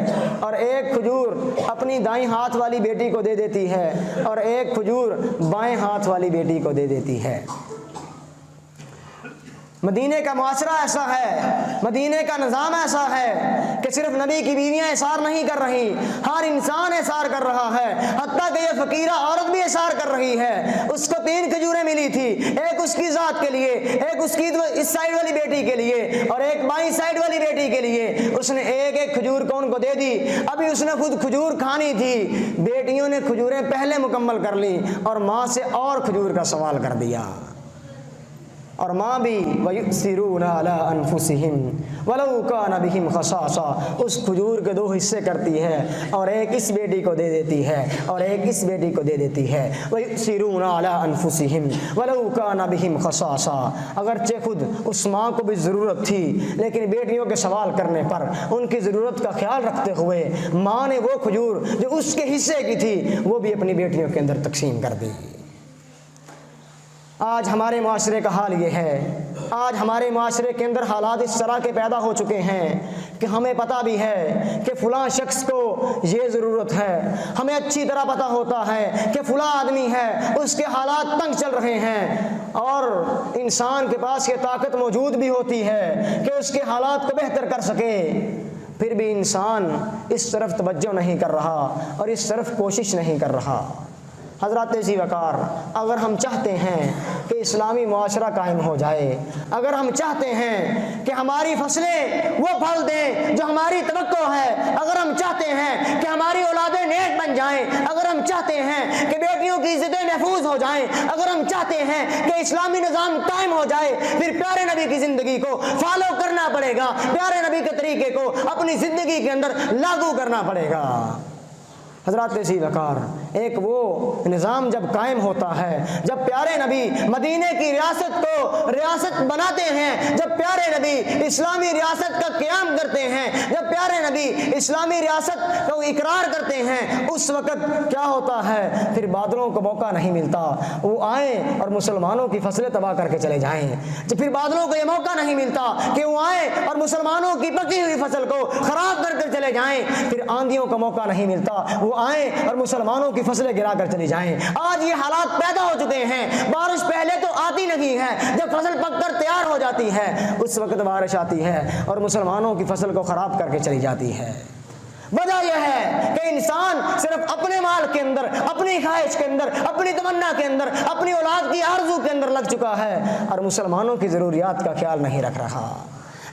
اور ایک کھجور اپنی دائیں ہاتھ والی بیٹی کو دے دیتی ہے اور ایک کھجور بائیں ہاتھ والی بیٹی کو دے دیتی ہے۔ مدینے کا معاشرہ ایسا ہے، مدینے کا نظام ایسا ہے کہ صرف نبی کی بیویاں احسار نہیں کر رہی، ہر انسان احسار کر رہا ہے، حتیٰ کہ یہ فقیرہ عورت بھی احسار کر رہی ہے۔ اس کو 3 کھجوریں ملی تھی، ایک اس کی ذات کے لیے، ایک اس کی اس سائیڈ والی بیٹی کے لیے اور ایک بائیں سائیڈ والی بیٹی کے لیے۔ اس نے ایک کھجور کون کو دے دی۔ ابھی اس نے خود کھجور کھانی تھی، بیٹیوں نے کھجوریں پہلے مکمل کر لی اور ماں سے اور کھجور کا سوال کر دیا۔ اور ماں بھی وَيُؤْثِرُونَ عَلَىٰ أَنفُسِهِمْ وَلَوْ كَانَ بِهِمْ خَصَاصَةٌ، اس کھجور کے 2 حصے کرتی ہے اور ایک اس بیٹی کو دے دیتی ہے اور ایک اس بیٹی کو دے دیتی ہے۔ وَيُؤْثِرُونَ عَلَىٰ أَنفُسِهِمْ وَلَوْ كَانَ بِهِمْ خَصَاصَةٌ، اگرچہ خود اس ماں کو بھی ضرورت تھی لیکن بیٹیوں کے سوال کرنے پر ان کی ضرورت کا خیال رکھتے ہوئے ماں نے وہ کھجور جو اس کے حصے کی تھی وہ بھی اپنی بیٹیوں کے اندر تقسیم کر دی۔ آج ہمارے معاشرے کا حال یہ ہے، آج ہمارے معاشرے کے اندر حالات اس طرح کے پیدا ہو چکے ہیں کہ ہمیں پتہ بھی ہے کہ فلاں شخص کو یہ ضرورت ہے، ہمیں اچھی طرح پتہ ہوتا ہے کہ فلاں آدمی ہے اس کے حالات تنگ چل رہے ہیں اور انسان کے پاس یہ طاقت موجود بھی ہوتی ہے کہ اس کے حالات کو بہتر کر سکے، پھر بھی انسان اس طرف توجہ نہیں کر رہا اور اس طرف کوشش نہیں کر رہا۔ حضرات ذی وقار، اگر ہم چاہتے ہیں کہ اسلامی معاشرہ قائم ہو جائے، اگر ہم چاہتے ہیں کہ ہماری فصلیں وہ پھل دیں جو ہماری توقع ہے، اگر ہم چاہتے ہیں کہ ہماری اولادیں نیک بن جائیں، اگر ہم چاہتے ہیں کہ بیٹیوں کی عزتیں محفوظ ہو جائیں، اگر ہم چاہتے ہیں کہ اسلامی نظام قائم ہو جائے، پھر پیارے نبی کی زندگی کو فالو کرنا پڑے گا، پیارے نبی کے طریقے کو اپنی زندگی کے اندر لاگو کرنا پڑے گا۔ حضرات ذی وقار، ایک وہ نظام جب قائم ہوتا ہے، جب پیارے نبی مدینے کی ریاست کو ریاست بناتے ہیں، جب پیارے نبی اسلامی ریاست کا قیام کرتے ہیں، جب پیارے نبی اسلامی ریاست کو اقرار کرتے ہیں، اس وقت کیا ہوتا ہے؟ پھر بادلوں کو موقع نہیں ملتا وہ آئیں اور مسلمانوں کی فصلیں تباہ کر کے چلے جائیں، پھر بادلوں کو یہ موقع نہیں ملتا کہ وہ آئیں اور مسلمانوں کی پکی ہوئی فصل کو خراب کر کے چلے جائیں، پھر آندھیوں کا موقع نہیں ملتا وہ آئیں اور مسلمانوں کی فصلیں گرا کر چلی جائیں۔ آج یہ حالات پیدا ہو چکے ہیں، بارش پہلے تو آتی نہیں ہے، جب فصل پک کر تیار ہو جاتی ہے اس وقت بارش آتی ہے اور مسلمانوں کی فصل کو خراب کر کے چلی جاتی ہے۔ وجہ یہ ہے کہ انسان صرف اپنے مال کے اندر، اپنی خواہش کے اندر، اپنی تمنا کے اندر، اپنی اولاد کی آرزو کے اندر لگ چکا ہے اور مسلمانوں کی ضروریات کا خیال نہیں رکھ رہا۔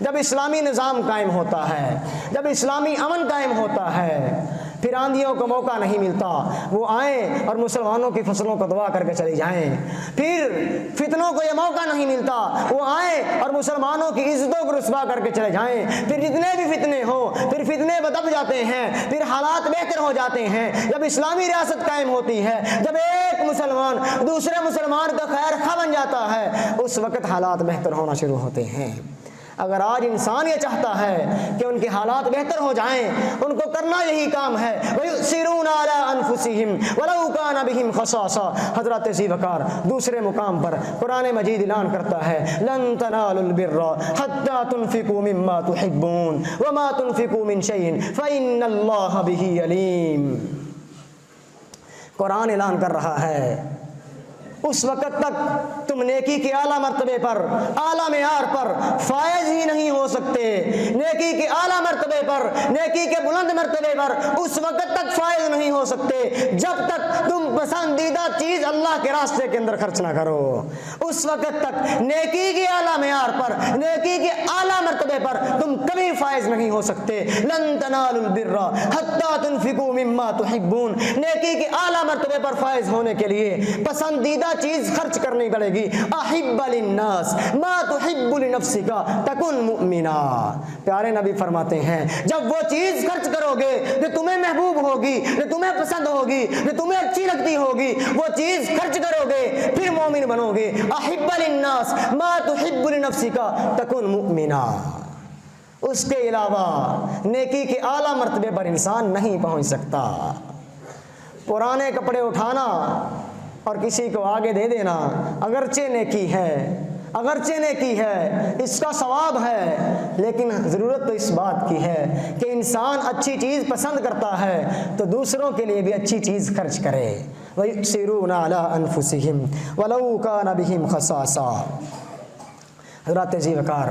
جب اسلامی نظام قائم ہوتا ہے، جب اسلامی امن قائم ہوتا ہے، پھر آندھیوں کو موقع نہیں ملتا وہ آئیں اور مسلمانوں کی فصلوں کو تباہ کر کے چلی جائیں، پھر فتنوں کو یہ موقع نہیں ملتا وہ آئیں اور مسلمانوں کی عزتوں کو رسوا کر کے چلے جائیں، پھر جتنے بھی فتنے ہوں پھر فتنے بدب جاتے ہیں، پھر حالات بہتر ہو جاتے ہیں۔ جب اسلامی ریاست قائم ہوتی ہے، جب ایک مسلمان دوسرے مسلمان کا خیر خواہ بن جاتا ہے، اس وقت حالات بہتر ہونا شروع ہوتے ہیں۔ اگر آج انسان یہ چاہتا ہے کہ ان کے حالات بہتر ہو جائیں، ان کو کرنا یہی کام ہے۔ وَيُؤْثِرُونَ عَلَىٰ أَنفُسِهِمْ وَلَوْ كَانَ بِهِمْ خَصَاصَةٌ۔ حضرت ذی وقار دوسرے مقام پر قرآن مجید اعلان کرتا ہے لَن تَنَالُوا الْبِرَّ حَتَّىٰ تُنْفِقُوا مِمَّا تُحِبُّونَ وَمَا تُنْفِقُوا مِنْ شَيْءٍ فَإِنَّ اللَّهَ بِهِ عَلِيمٌ۔ قرآن اعلان کر رہا ہے اس وقت تک تم نیکی کے اعلیٰ مرتبے پر، اعلیٰ معیار پر فائز ہی نہیں ہو سکتے، نیکی کے اعلیٰ مرتبے پر، نیکی کے بلند مرتبے پر اس وقت تک فائز نہیں ہو سکتے جب تک تم پسندیدہ چیز اللہ کے راستے کے اندر خرچ نہ کرو۔ اس وقت تک نیکی کے اعلیٰ معیار معیار پر، نیکی کے اعلیٰ مرتبے پر تم کبھی فائز نہیں ہو سکتے۔ لن تنالوا البر حتی تنفقوا مما تحبون، نیکی کے اعلیٰ مرتبے پر فائز ہونے کے لیے پسندیدہ چیز خرچ کرنی پڑے گی۔ احب للناس ما تحب لنفسک تکن مؤمنا، پیارے نبی فرماتے ہیں جب وہ چیز خرچ کرو گے جو تمہیں محبوب ہوگی، جو تمہیں پسند ہوگی، جو تمہیں اچھی لگتی ہوگی، وہ چیز خرچ کرو گے پھر مومن بنو گے۔ احب للناس ما تحب لنفسک تکن مؤمنا، اس کے علاوہ نیکی کے اعلیٰ مرتبے پر انسان نہیں پہنچ سکتا۔ پرانے کپڑے اٹھانا اور کسی کو آگے دے دینا اگرچہ نیکی ہے، اگرچہ نیکی ہے، اس کا ثواب ہے، لیکن ضرورت تو اس بات کی ہے کہ انسان اچھی چیز پسند کرتا ہے تو دوسروں کے لیے بھی اچھی چیز خرچ کرے۔ وَيُؤْثِرُونَ عَلَىٰ أَنفُسِهِمْ وَلَوْ كَانَ بِهِمْ خَصَاصَةٌ۔ حضرات ذی وقار،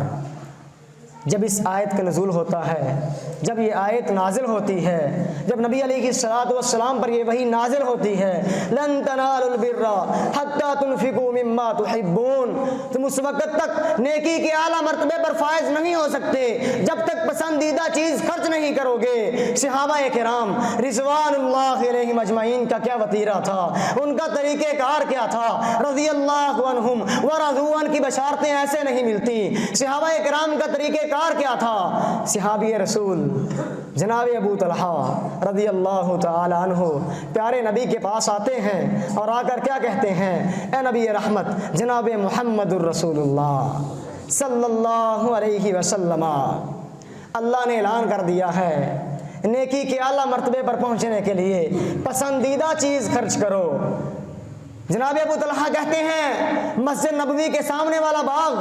جب اس آیت کا نزول ہوتا ہے، جب یہ آیت نازل ہوتی ہے، جب نبی علیہ الصلوۃ والسلام پر یہ وحی نازل ہوتی ہے، لن تنالوا البر حتی تنفقوا مما تحبون، تم اس وقت تک نیکی کے اعلیٰ مرتبے پر فائز نہیں ہو سکتے جب تک پسندیدہ چیز خرچ نہیں کرو گے۔ صحابہ کرام رضوان اللہ علیہم اجمعین کا کیا وتیرہ تھا، ان کا طریقہ کار کیا تھا، رضی اللہ عنہم ورضوا عنہ کی بشارتیں ایسے نہیں ملتی۔ صحابہ کرام کا طریقہ کار کیا تھا؟ صحابی رسول جناب ابو طلحہ رضی اللہ تعالی عنہ پیارے نبی کے پاس آتے ہیں اور آ کر کیا کہتے ہیں، اے نبی رحمت جناب محمد الرسول اللہ صلی اللہ علیہ وسلم، اللہ نے اعلان کر دیا ہے نیکی کے اعلیٰ مرتبے پر پہنچنے کے لیے پسندیدہ چیز خرچ کرو۔ جناب ابو طلحہ کہتے ہیں مسجد نبوی کے سامنے والا باغ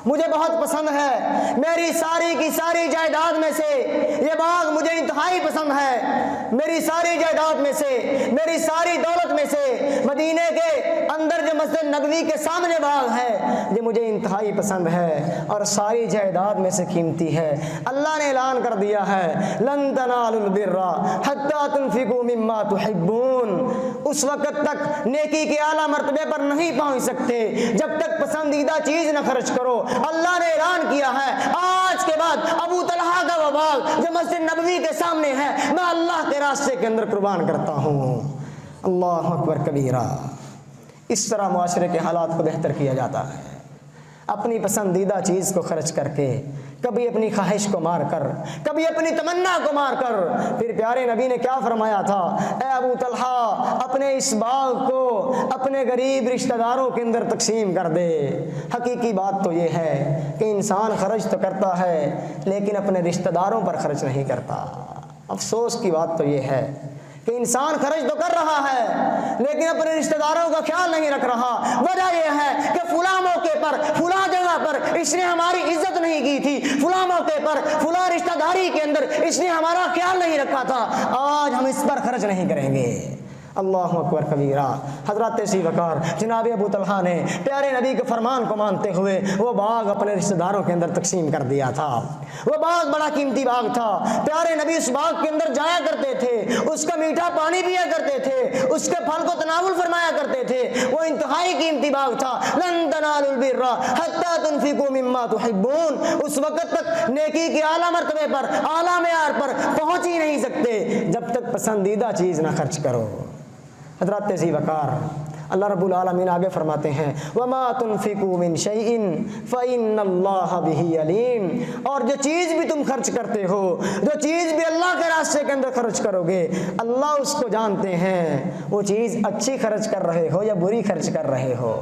مجھے بہت پسند ہے، میری ساری کی ساری جائیداد میں سے یہ باغ مجھے انتہائی پسند ہے، میری ساری جائیداد میں سے، میری ساری دولت میں سے مدینے کے اندر جو مسجد نبوی کے سامنے باغ ہے یہ مجھے انتہائی پسند ہے اور ساری جائیداد میں سے قیمتی ہے۔ اللہ نے اعلان کر دیا ہے لن تنالوا البر حتی تنفقوا مما تحبون، اس وقت تک نیکی کے اعلیٰ مرتبے پر نہیں پہنچ سکتے جب تک پسندیدہ چیز نہ خرچ کرو۔ اللہ نے اعلان کیا ہے آج کے بعد ابو طلحہ کا وہ باغ جو مسجد نبوی کے سامنے ہے میں اللہ کے راستے کے اندر قربان کرتا ہوں۔ اللہ اکبر کبیرہ۔ اس طرح معاشرے کے حالات کو بہتر کیا جاتا ہے، اپنی پسندیدہ چیز کو خرچ کر کے، کبھی اپنی خواہش کو مار کر، کبھی اپنی تمنا کو مار کر۔ پھر پیارے نبی نے کیا فرمایا تھا، اے ابو طلحہ اپنے اس باغ کو اپنے غریب رشتہ داروں کے اندر تقسیم کر دے۔ حقیقی بات تو یہ ہے کہ انسان خرچ تو کرتا ہے لیکن اپنے رشتہ داروں پر خرچ نہیں کرتا۔ افسوس کی بات تو یہ ہے کہ انسان خرچ تو کر رہا ہے لیکن اپنے رشتہ داروں کا خیال نہیں رکھ رہا۔ وجہ یہ ہے کہ فلاں موقع پر، فلاں جگہ پر اس نے ہماری عزت نہیں کی تھی، فلاں موقع پر، فلاں رشتہ داری کے اندر اس نے ہمارا خیال نہیں رکھا تھا، آج ہم اس پر خرچ نہیں کریں گے۔ اللہ اکبر کبیرہ۔ حضرات ذی وقار جناب ابو طلحہ نے پیارے نبی کے فرمان کو مانتے ہوئے وہ باغ اپنے رشتہ داروں کے اندر تقسیم کر دیا تھا۔ وہ باغ بڑا قیمتی باغ تھا، پیارے نبی اس باغ کے اندر جایا کرتے تھے، اس کا میٹھا پانی پیا کرتے تھے، اس کے پھل کو تناول فرمایا کرتے تھے، وہ انتہائی قیمتی باغ تھا۔ لن تنالوا البر حتی تنفقوا مما تحبون، اس وقت تک نیکی کے اعلیٰ مرتبے پر، اعلیٰ معیار پر پہنچ ہی نہیں سکتے جب تک پسندیدہ چیز نہ خرچ کرو۔ حضرات ذی وقار اللہ رب العالمین آگے فرماتے ہیں وَمَا تُنْفِقُوا مِنْ شَيْءٍ فَإِنَّ اللَّهَ بِهِ عَلِيمٌ، اور جو چیز بھی تم خرچ کرتے ہو، جو چیز بھی اللہ کے راستے کے اندر خرچ کرو گے، اللہ اس کو جانتے ہیں، وہ چیز اچھی خرچ کر رہے ہو یا بری خرچ کر رہے ہو۔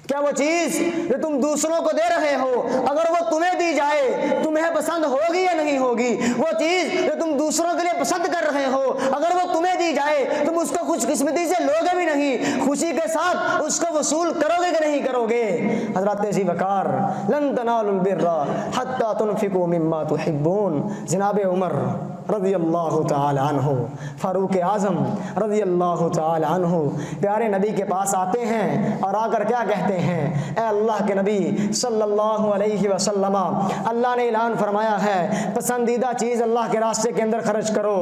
کیا وہ چیز جو تم دوسروں کو دے رہے ہو اگر وہ تمہیں دی جائے تمہیں پسند ہوگی یا نہیں ہوگی؟ وہ چیز جو تم دوسروں کے لیے پسند کر رہے ہو اگر وہ تمہیں دی جائے تم اس کو خوش قسمتی سے لوگے بھی نہیں، خوشی کے ساتھ اس کو وصول کرو گے کہ نہیں کرو گے؟ حضرات ذی وقار لن تنالوا البر حتی تنفقوا مما تحبون، جناب عمر رضی اللہ تعالی عنہ، فاروق اعظم رضی اللہ تعالی عنہ پیارے نبی کے پاس آتے ہیں اور آ کر کیا کہتے ہیں، اے اللہ کے نبی صلی اللہ علیہ وسلم، اللہ نے اعلان فرمایا ہے پسندیدہ چیز اللہ کے راستے کے اندر خرچ کرو،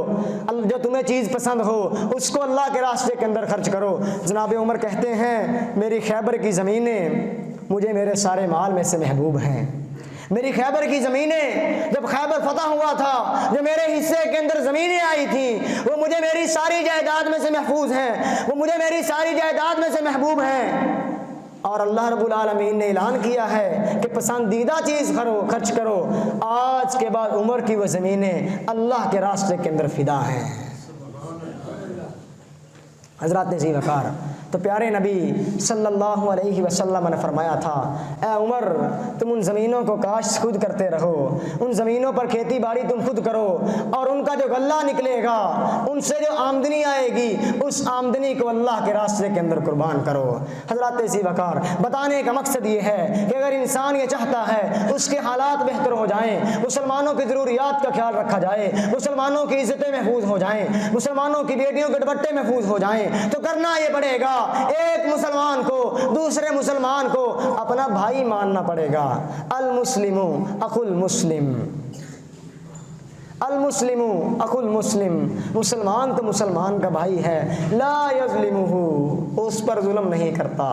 جو تمہیں چیز پسند ہو اس کو اللہ کے راستے کے اندر خرچ کرو۔ جناب عمر کہتے ہیں میری خیبر کی زمینیں مجھے میرے سارے مال میں سے محبوب ہیں۔ میری خیبر کی زمینیں، جب خیبر فتح ہوا تھا، جو میرے حصے کے اندر زمینیں آئی تھیں، وہ مجھے میری ساری جائیداد میں سے محفوظ ہیں، وہ مجھے میری ساری جائیداد میں سے محبوب ہیں۔ اور اللہ رب العالمین نے اعلان کیا ہے کہ پسندیدہ چیز خرچ کرو، آج کے بعد عمر کی وہ زمینیں اللہ کے راستے کے اندر فدا ہیں۔ حضرات عزیز وقار، تو پیارے نبی صلی اللہ علیہ وسلم نے فرمایا تھا، اے عمر تم ان زمینوں کو کاشت خود کرتے رہو، ان زمینوں پر کھیتی باڑی تم خود کرو، اور ان کا جو غلہ نکلے گا، ان سے جو آمدنی آئے گی، اس آمدنی کو اللہ کے راستے کے اندر قربان کرو۔ حضرات عزیز وقار، بتانے کا مقصد یہ ہے کہ اگر انسان یہ چاہتا ہے اس کے حالات بہتر ہو جائیں، مسلمانوں کی ضروریات کا خیال رکھا جائے، مسلمانوں کی عزتیں محفوظ ہو جائیں، مسلمانوں کی بیٹیوں کے دوپٹے محفوظ ہو جائیں، تو کرنا یہ پڑے گا، ایک مسلمان کو دوسرے مسلمان کو اپنا بھائی ماننا پڑے گا۔ المسلم اخو المسلم، المسلم اخو المسلم، مسلمان تو مسلمان کا بھائی ہے، لا یظلمہ، اس پر ظلم نہیں کرتا،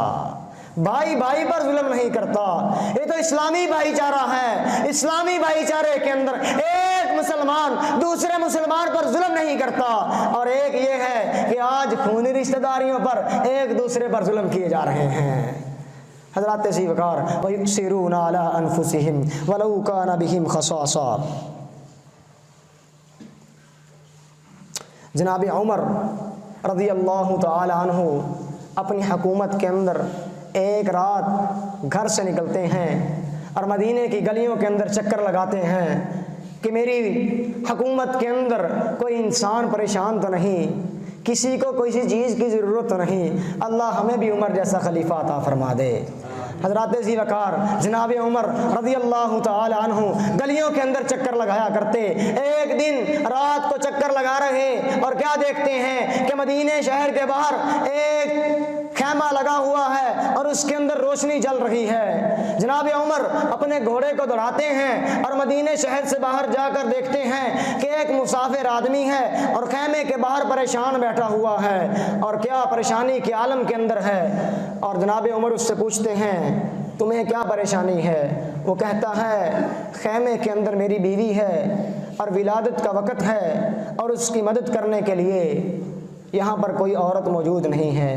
بھائی بھائی پر ظلم نہیں کرتا۔ یہ تو اسلامی بھائی چارہ ہے، اسلامی بھائی چارے کے اندر ایک مسلمان دوسرے مسلمان پر ظلم نہیں کرتا، اور ایک یہ ہے کہ آج خونی رشتہ داریوں پر ایک دوسرے پر ظلم کیے جا رہے ہیں۔ حضرات عزیز وقار، وَيُؤْثِرُونَ عَلَىٰ أَنفُسِهِمْ وَلَوْ كَانَ بِهِمْ خَصَاصَةٌ، جناب عمر رضی اللہ تعالی عنہ اپنی حکومت کے اندر ایک رات گھر سے نکلتے ہیں اور مدینے کی گلیوں کے اندر چکر لگاتے ہیں کہ میری حکومت کے اندر کوئی انسان پریشان تو نہیں، کسی کو کسی چیز کی ضرورت تو نہیں، اللہ ہمیں بھی عمر جیسا خلیفہ عطا فرما دے۔ حضرات ذی وقار، جناب عمر رضی اللہ تعالی عنہ گلیوں کے اندر چکر لگایا کرتے۔ ایک دن رات کو چکر لگا رہے اور کیا دیکھتے ہیں کہ مدینے شہر کے باہر ایک خیمہ لگا ہوا ہے اور اس کے اندر روشنی جل رہی ہے۔ جناب عمر اپنے گھوڑے کو دوڑاتے ہیں اور مدینے شہر سے باہر جا کر دیکھتے ہیں کہ ایک مسافر آدمی ہے اور خیمے کے باہر پریشان بیٹھا ہوا ہے، اور کیا پریشانی کے عالم کے اندر ہے۔ اور جناب عمر اس سے پوچھتے ہیں تمہیں کیا پریشانی ہے؟ وہ کہتا ہے خیمے کے اندر میری بیوی ہے اور ولادت کا وقت ہے اور اس کی مدد کرنے کے لیے یہاں پر کوئی عورت موجود نہیں ہے۔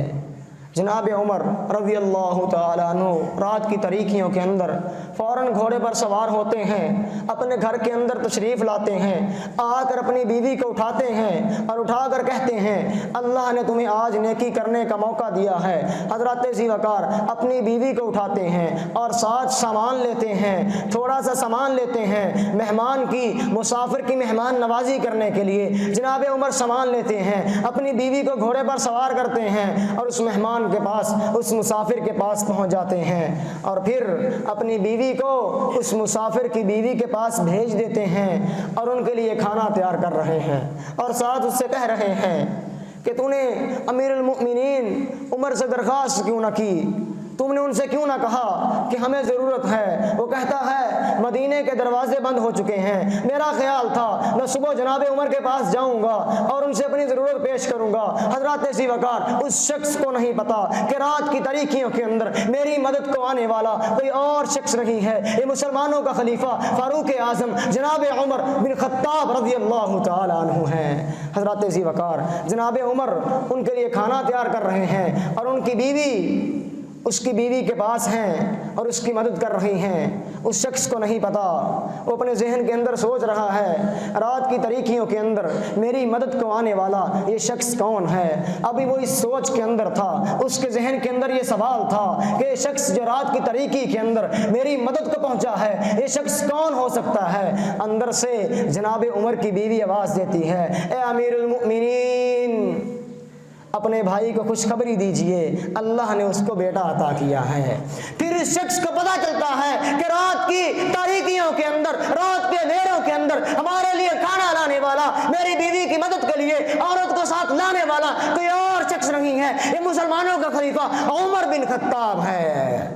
جناب عمر رضی اللہ تعالیٰ عنہ رات کی تاریکیوں کے اندر فوراً گھوڑے پر سوار ہوتے ہیں، اپنے گھر کے اندر تشریف لاتے ہیں، آ کر اپنی بیوی کو اٹھاتے ہیں اور اٹھا کر کہتے ہیں اللہ نے تمہیں آج نیکی کرنے کا موقع دیا ہے۔ حضرات ذی وقار اپنی بیوی کو اٹھاتے ہیں اور ساتھ سامان لیتے ہیں، تھوڑا سا سامان لیتے ہیں مہمان کی، مسافر کی مہمان نوازی کرنے کے لیے۔ جناب عمر سامان لیتے ہیں، اپنی بیوی کو گھوڑے پر سوار کرتے ہیں اور اس مہمان کے پاس، اس مسافر کے پاس پہنچ جاتے ہیں، اور پھر اپنی بیوی کو اس مسافر کی بیوی کے پاس بھیج دیتے ہیں اور ان کے لیے کھانا تیار کر رہے ہیں، اور ساتھ اس سے کہہ رہے ہیں کہ تو نے امیر المؤمنین عمر سے درخواست کیوں نہ کی، تم نے ان سے کیوں نہ کہا کہ ہمیں ضرورت ہے؟ وہ کہتا ہے مدینے کے دروازے بند ہو چکے ہیں، میرا خیال تھا میں صبح جناب عمر کے پاس جاؤں گا اور ان سے اپنی ضرورت پیش کروں گا۔ حضرات ذی وقار اس شخص کو نہیں پتا کہ رات کی تاریکیوں کے اندر میری مدد کو آنے والا کوئی اور شخص نہیں ہے، یہ مسلمانوں کا خلیفہ فاروق اعظم جناب عمر بن خطاب رضی اللہ تعالی عنہ ہیں۔ حضرات ذی وقار جناب عمر ان کے لیے کھانا تیار کر رہے ہیں اور ان کی بیوی اس کی بیوی کے پاس ہیں اور اس کی مدد کر رہی ہیں۔ اس شخص کو نہیں پتا، وہ اپنے ذہن کے اندر سوچ رہا ہے رات کی تاریکیوں کے اندر میری مدد کو آنے والا یہ شخص کون ہے۔ ابھی وہ اس سوچ کے اندر تھا، اس کے ذہن کے اندر یہ سوال تھا کہ یہ شخص جو رات کی تاریکی کے اندر میری مدد کو پہنچا ہے یہ شخص کون ہو سکتا ہے۔ اندر سے جناب عمر کی بیوی آواز دیتی ہے اے امیر المؤمنین، اپنے بھائی کو خوشخبری دیجئے، اللہ نے اس کو بیٹا عطا کیا ہے۔ پھر اس شخص کو پتہ چلتا ہے کہ رات کی تاریکیوں کے اندر، رات کے اندھیروں کے اندر ہمارے لیے کھانا لانے والا، میری بیوی کی مدد کے لیے عورت کو ساتھ لانے والا کوئی اور شخص نہیں ہے، یہ مسلمانوں کا خلیفہ عمر بن خطاب ہے۔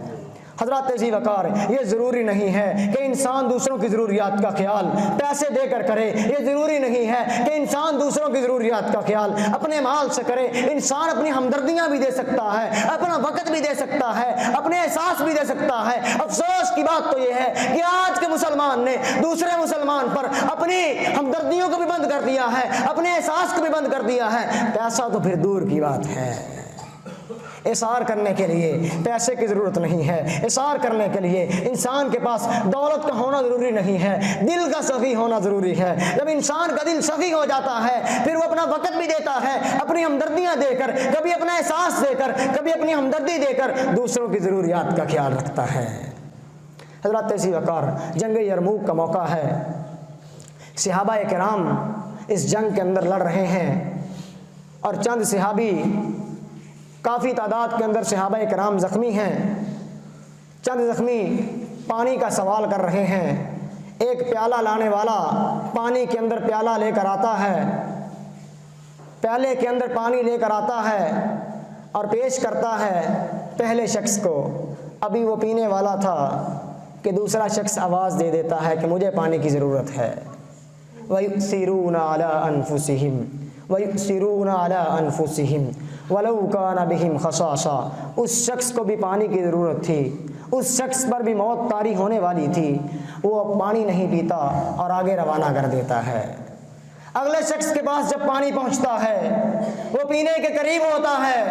حضرات ذی وقار، یہ ضروری نہیں ہے کہ انسان دوسروں کی ضروریات کا خیال پیسے دے کر کرے، یہ ضروری نہیں ہے کہ انسان دوسروں کی ضروریات کا خیال اپنے مال سے کرے۔ انسان اپنی ہمدردیاں بھی دے سکتا ہے، اپنا وقت بھی دے سکتا ہے، اپنے احساس بھی دے سکتا ہے۔ افسوس کی بات تو یہ ہے کہ آج کے مسلمان نے دوسرے مسلمان پر اپنی ہمدردیوں کو بھی بند کر دیا ہے، اپنے احساس کو بھی بند کر دیا ہے۔ پیسہ تو پھر دور کی بات ہے۔ اثار کرنے کے لیے پیسے کی ضرورت نہیں ہے، اثار کرنے کے لیے انسان کے پاس دولت کا ہونا ضروری نہیں ہے، دل کا سخی ہونا ضروری ہے۔ جب انسان کا دل سخی ہو جاتا ہے پھر وہ اپنا وقت بھی دیتا ہے، اپنی ہمدردیاں دے کر، کبھی اپنا احساس دے کر، کبھی اپنی ہمدردی دے کر دوسروں کی ضروریات کا خیال رکھتا ہے۔ حضرات ذی وقار، جنگ یرموک کا موقع ہے، صحابہ کرام اس جنگ کے اندر لڑ رہے ہیں اور چند صحابی، کافی تعداد کے اندر صحابہ کرام زخمی ہیں۔ چند زخمی پانی کا سوال کر رہے ہیں۔ ایک پیالہ لانے والا پانی کے اندر پیالہ لے کر آتا ہے، پیالے کے اندر پانی لے کر آتا ہے اور پیش کرتا ہے پہلے شخص کو۔ ابھی وہ پینے والا تھا کہ دوسرا شخص آواز دے دیتا ہے کہ مجھے پانی کی ضرورت ہے۔ وَيُؤْثِرُونَ عَلَىٰ أَنفُسِهِمْ وَيُؤْثِرُونَ عَلَىٰ أَنفُسِهِمْ وَلَوْ كَانَ بِهِمْ خَصَاصَةٌ۔ اس شخص کو بھی پانی کی ضرورت تھی، اس شخص پر بھی موت طاری ہونے والی تھی، وہ پانی نہیں پیتا اور آگے روانہ کر دیتا ہے۔ اگلے شخص کے پاس جب پانی پہنچتا ہے، وہ پینے کے قریب ہوتا ہے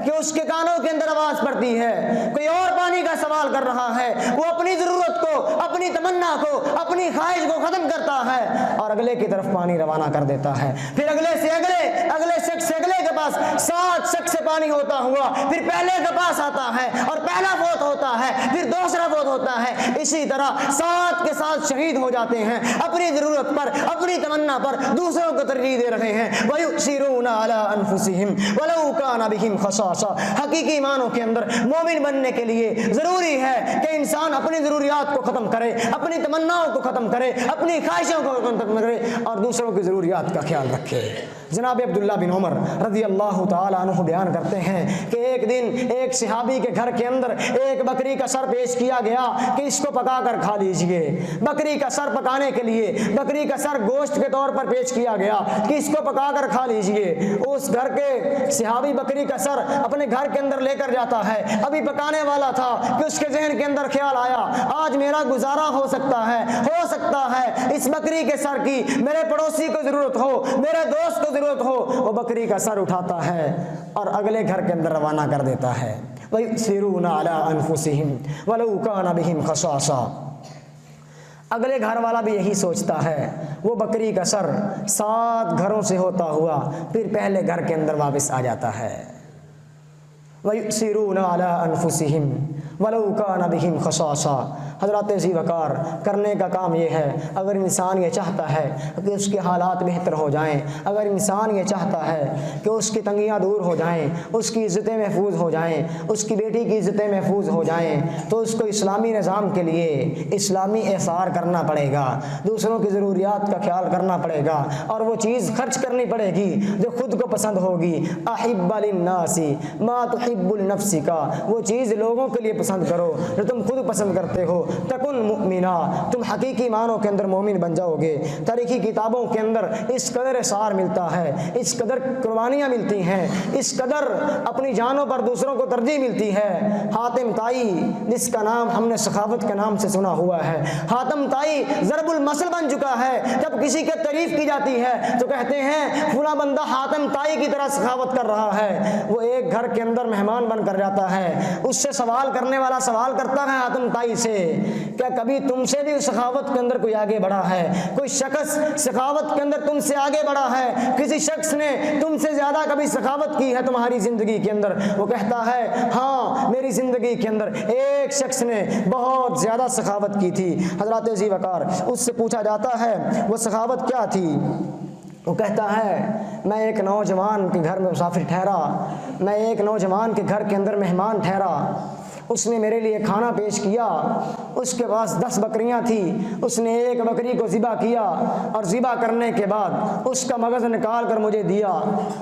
کہ اس کے کانوں کے اندر آواز پڑتی ہے، کوئی اور پانی کا سوال کر رہا ہے۔ وہ اپنی ضرورت کو، اپنی تمنا کو، اپنی خواہش کو ختم کرتا ہے اور اگلے کی طرف پانی روانہ کر دیتا ہے۔ پھر اگلے سے اگلے شخص سے اگلے کے پاس 7 شخص سے پانی ہوتا ہوا پھر پہلے کے پاس آتا ہے اور پہلا فوت ہوتا ہے، پھر دوسرا فوت ہوتا ہے۔ اسی طرح 7 کے ساتھ شہید ہو جاتے ہیں، اپنی ضرورت پر، اپنی تمنا پر دوسروں کو ترجیح دے رہے ہیں۔ وَيُؤْثِرُونَ عَلَىٰ أَنفُسِهِمْ وَلَوْ كَانَ بِهِمْ خَصَاصَةٌ۔ حقیقی معنوں کے اندر مومن بننے کے لیے ضروری ہے کہ انسان اپنی ضروریات کو ختم کرے، اپنی تمناؤں کو ختم کرے، اپنی خواہشوں کو ختم کرے اور دوسروں کی ضروریات کا خیال رکھے۔ جناب عبداللہ بن عمر رضی اللہ تعالیٰ عنہ بیان کرتے ہیں کہ ایک دن ایک صحابی کے گھر کے اندر ایک بکری کا سر پیش کیا گیا کہ اس کو پکا کر کھا لیجئے۔ بکری کا سر پکانے کے لیے، بکری کا سر گوشت کے طور پر پیش کیا گیا کہ اس کو پکا کر کھا لیجئے۔ اس گھر کے صحابی بکری کا سر اپنے گھر کے اندر لے کر جاتا ہے۔ ابھی پکانے والا تھا کہ اس کے ذہن کے اندر خیال آیا، آج میرا گزارا ہو سکتا ہے اس بکری کے سر کی میرے پڑوسی کو ضرورت ہو، میرے دوست کو ضرورت ہو۔ وہ بکری کا سر اٹھاتا ہے اور اگلے گھر کے اندر روانہ کر دیتا ہے۔ وَيُؤْثِرُونَ عَلَىٰ أَنفُسِهِمْ وَلَوْ كَانَ بِهِمْ خَصَاصَةٌ۔ اگلے گھر والا بھی یہی سوچتا ہے، وہ بکری کا سر 7 گھروں سے ہوتا ہوا پھر پہلے گھر کے اندر واپس آ جاتا ہے۔ وَيُؤْثِرُونَ عَلَىٰ أَنفُسِهِمْ وَلَوْ كَانَ بِهِمْ خَصَاصَةٌ۔ حضرات ذی وقار، کرنے کا کام یہ ہے، اگر انسان یہ چاہتا ہے کہ اس کے حالات بہتر ہو جائیں، اگر انسان یہ چاہتا ہے کہ اس کی تنگیاں دور ہو جائیں، اس کی عزتیں محفوظ ہو جائیں، اس کی بیٹی کی عزتیں محفوظ ہو جائیں، تو اس کو اسلامی نظام کے لیے اسلامی احسار کرنا پڑے گا، دوسروں کی ضروریات کا خیال کرنا پڑے گا اور وہ چیز خرچ کرنی پڑے گی جو خود کو پسند ہوگی۔ احب للناس ما تحب لنفسک، وہ چیز لوگوں کے لیے پسند کرو جو تم خود پسند کرتے ہو۔ تکن مؤمنا، تم حقیقی معنوں کے اندر مومن بن جاؤ گے۔ تاریخی کتابوں کے اندر اس قدر اثار ملتا ہے، اس قدر قربانیاں ملتی ہیں، اس قدر اپنی جانوں پر دوسروں کو ترجیح ملتی ہے۔ حاتم طائی، جس کا نام ہم نے سخاوت کے نام سے سنا ہوا ہے، حاتم طائی ضرب المثل بن چکا ہے۔ جب کسی کی تعریف کی جاتی ہے تو کہتے ہیں فلاں بندہ حاتم طائی کی طرح سخاوت کر رہا ہے۔ وہ ایک گھر کے اندر مہمان بن کر جاتا ہے، اس سے سوال کرنے والا سوال کرتا ہے حاتم طائی سے، کیا کبھی تم سے بھی سخاوت کے اندر کوئی آگے بڑھا ہے؟ کوئی شخص سخاوت کے اندر تم سے آگے بڑھا ہے؟ کسی شخص نے تم سے زیادہ کبھی سخاوت کی ہے تمہاری زندگی کے اندر؟ وہ کہتا ہے ہاں، میری زندگی کے اندر ایک شخص نے بہت زیادہ سخاوت کی تھی۔ حضرات ذی وقار، اس سے پوچھا جاتا ہے وہ سخاوت کیا تھی؟ وہ کہتا ہے میں ایک نوجوان کے گھر میں مسافر ٹھہرا، میں ایک نوجوان کے گھر کے اندر مہمان ٹھہرا، اس نے میرے لیے کھانا پیش کیا۔ اس کے پاس 10 بکریاں تھیں، اس نے ایک بکری کو ذبح کیا اور ذبح کرنے کے بعد اس کا مغز نکال کر مجھے دیا۔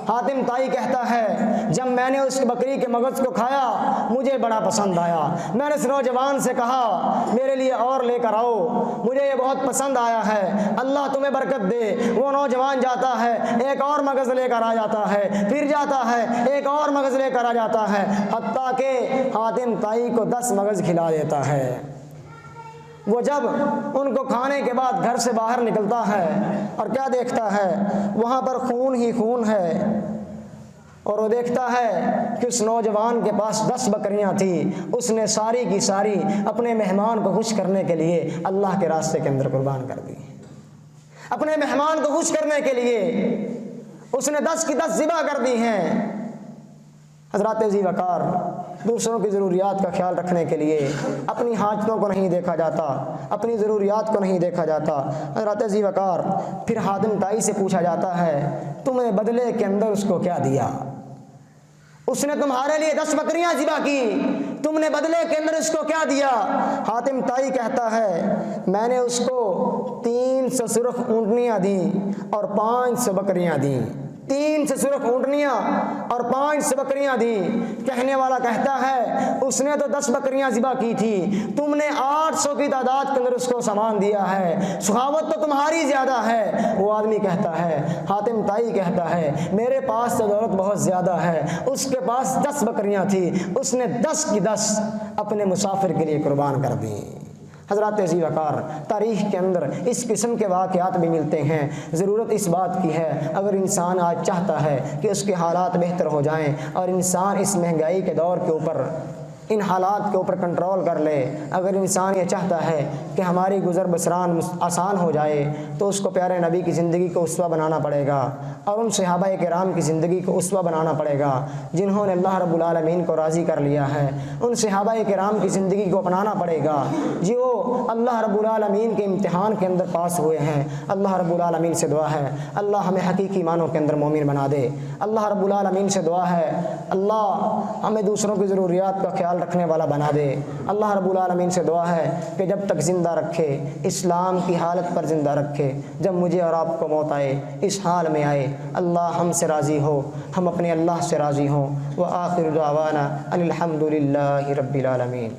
حاتم طائی کہتا ہے جب میں نے اس بکری کے مغز کو کھایا مجھے بڑا پسند آیا۔ میں نے اس نوجوان سے کہا میرے لیے اور لے کر آؤ، مجھے یہ بہت پسند آیا ہے، اللہ تمہیں برکت دے۔ وہ نوجوان جاتا ہے، ایک اور مغز لے کر آ جاتا ہے، پھر جاتا ہے، ایک اور مغز لے کر آ جاتا ہے، حتیٰ کہ حاتم طائی کو 10 مغز کھلا دیتا ہے۔ وہ جب ان کو کھانے کے بعد گھر سے باہر نکلتا ہے اور کیا دیکھتا ہے، وہاں پر خون ہی خون ہے، اور وہ دیکھتا ہے کہ اس نوجوان کے پاس 10 بکریاں تھیں، اس نے ساری کی ساری اپنے مہمان کو خوش کرنے کے لیے اللہ کے راستے کے اندر قربان کر دی۔ اپنے مہمان کو خوش کرنے کے لیے اس نے 10 کی 10 ذبح کر دی ہیں۔ حضرات ذی وقار، دوسروں کی ضروریات کا خیال رکھنے کے لیے اپنی حاجتوں کو نہیں دیکھا جاتا، اپنی ضروریات کو نہیں دیکھا جاتا۔ حضرات ذی وقار، پھر حاتم طائی سے پوچھا جاتا ہے تم نے بدلے کے اندر اس کو کیا دیا؟ اس نے تمہارے لیے 10 بکریاں ذبح کی، تم نے بدلے کے اندر اس کو کیا دیا؟ حاتم طائی کہتا ہے میں نے اس کو 300 سرخ اونٹنیاں دیں اور 500 بکریاں دیں۔ 300 سرخ اونٹنیاں اور 500 بکریاں دیں۔ کہنے والا کہتا ہے اس نے تو 10 بکریاں ذبح کی تھی، تم نے 800 کی تعداد کے اندر اس کو سامان دیا ہے، سخاوت تو تمہاری زیادہ ہے۔ وہ آدمی کہتا ہے، حاتم طائی کہتا ہے میرے پاس تو دولت بہت زیادہ ہے، اس کے پاس 10 بکریاں تھیں، اس نے 10 کی 10 اپنے مسافر کے لیے قربان کر دیں۔ حضرات ذی وقار، تاریخ کے اندر اس قسم کے واقعات بھی ملتے ہیں۔ ضرورت اس بات کی ہے اگر انسان آج چاہتا ہے کہ اس کے حالات بہتر ہو جائیں اور انسان اس مہنگائی کے دور کے اوپر ان حالات کے اوپر کنٹرول کر لے، اگر انسان یہ چاہتا ہے کہ ہماری گزر بسران آسان ہو جائے تو اس کو پیارے نبی کی زندگی کو اسوہ بنانا پڑے گا اور ان صحابہ کرام کی زندگی کو اسوہ بنانا پڑے گا جنہوں نے اللہ رب العالمین کو راضی کر لیا ہے۔ ان صحابہ کرام کی زندگی کو اپنانا پڑے گا جو اللہ رب العالمین کے امتحان کے اندر پاس ہوئے ہیں۔ اللہ رب العالمین سے دعا ہے اللہ ہمیں حقیقی معنوں کے اندر مومن بنا دے۔ اللہ رب العالمین سے دعا ہے اللہ ہمیں دوسروں کی ضروریات کا خیال رکھنے والا بنا دے۔ اللہ رب العالمین سے دعا ہے کہ جب تک زندہ رکھے اسلام کی حالت پر زندہ رکھے، جب مجھے اور آپ کو موت آئے اس حال میں آئے اللہ ہم سے راضی ہو، ہم اپنے اللہ سے راضی ہوں۔ وآخر دعوانا ان الحمد للہ رب العالمین۔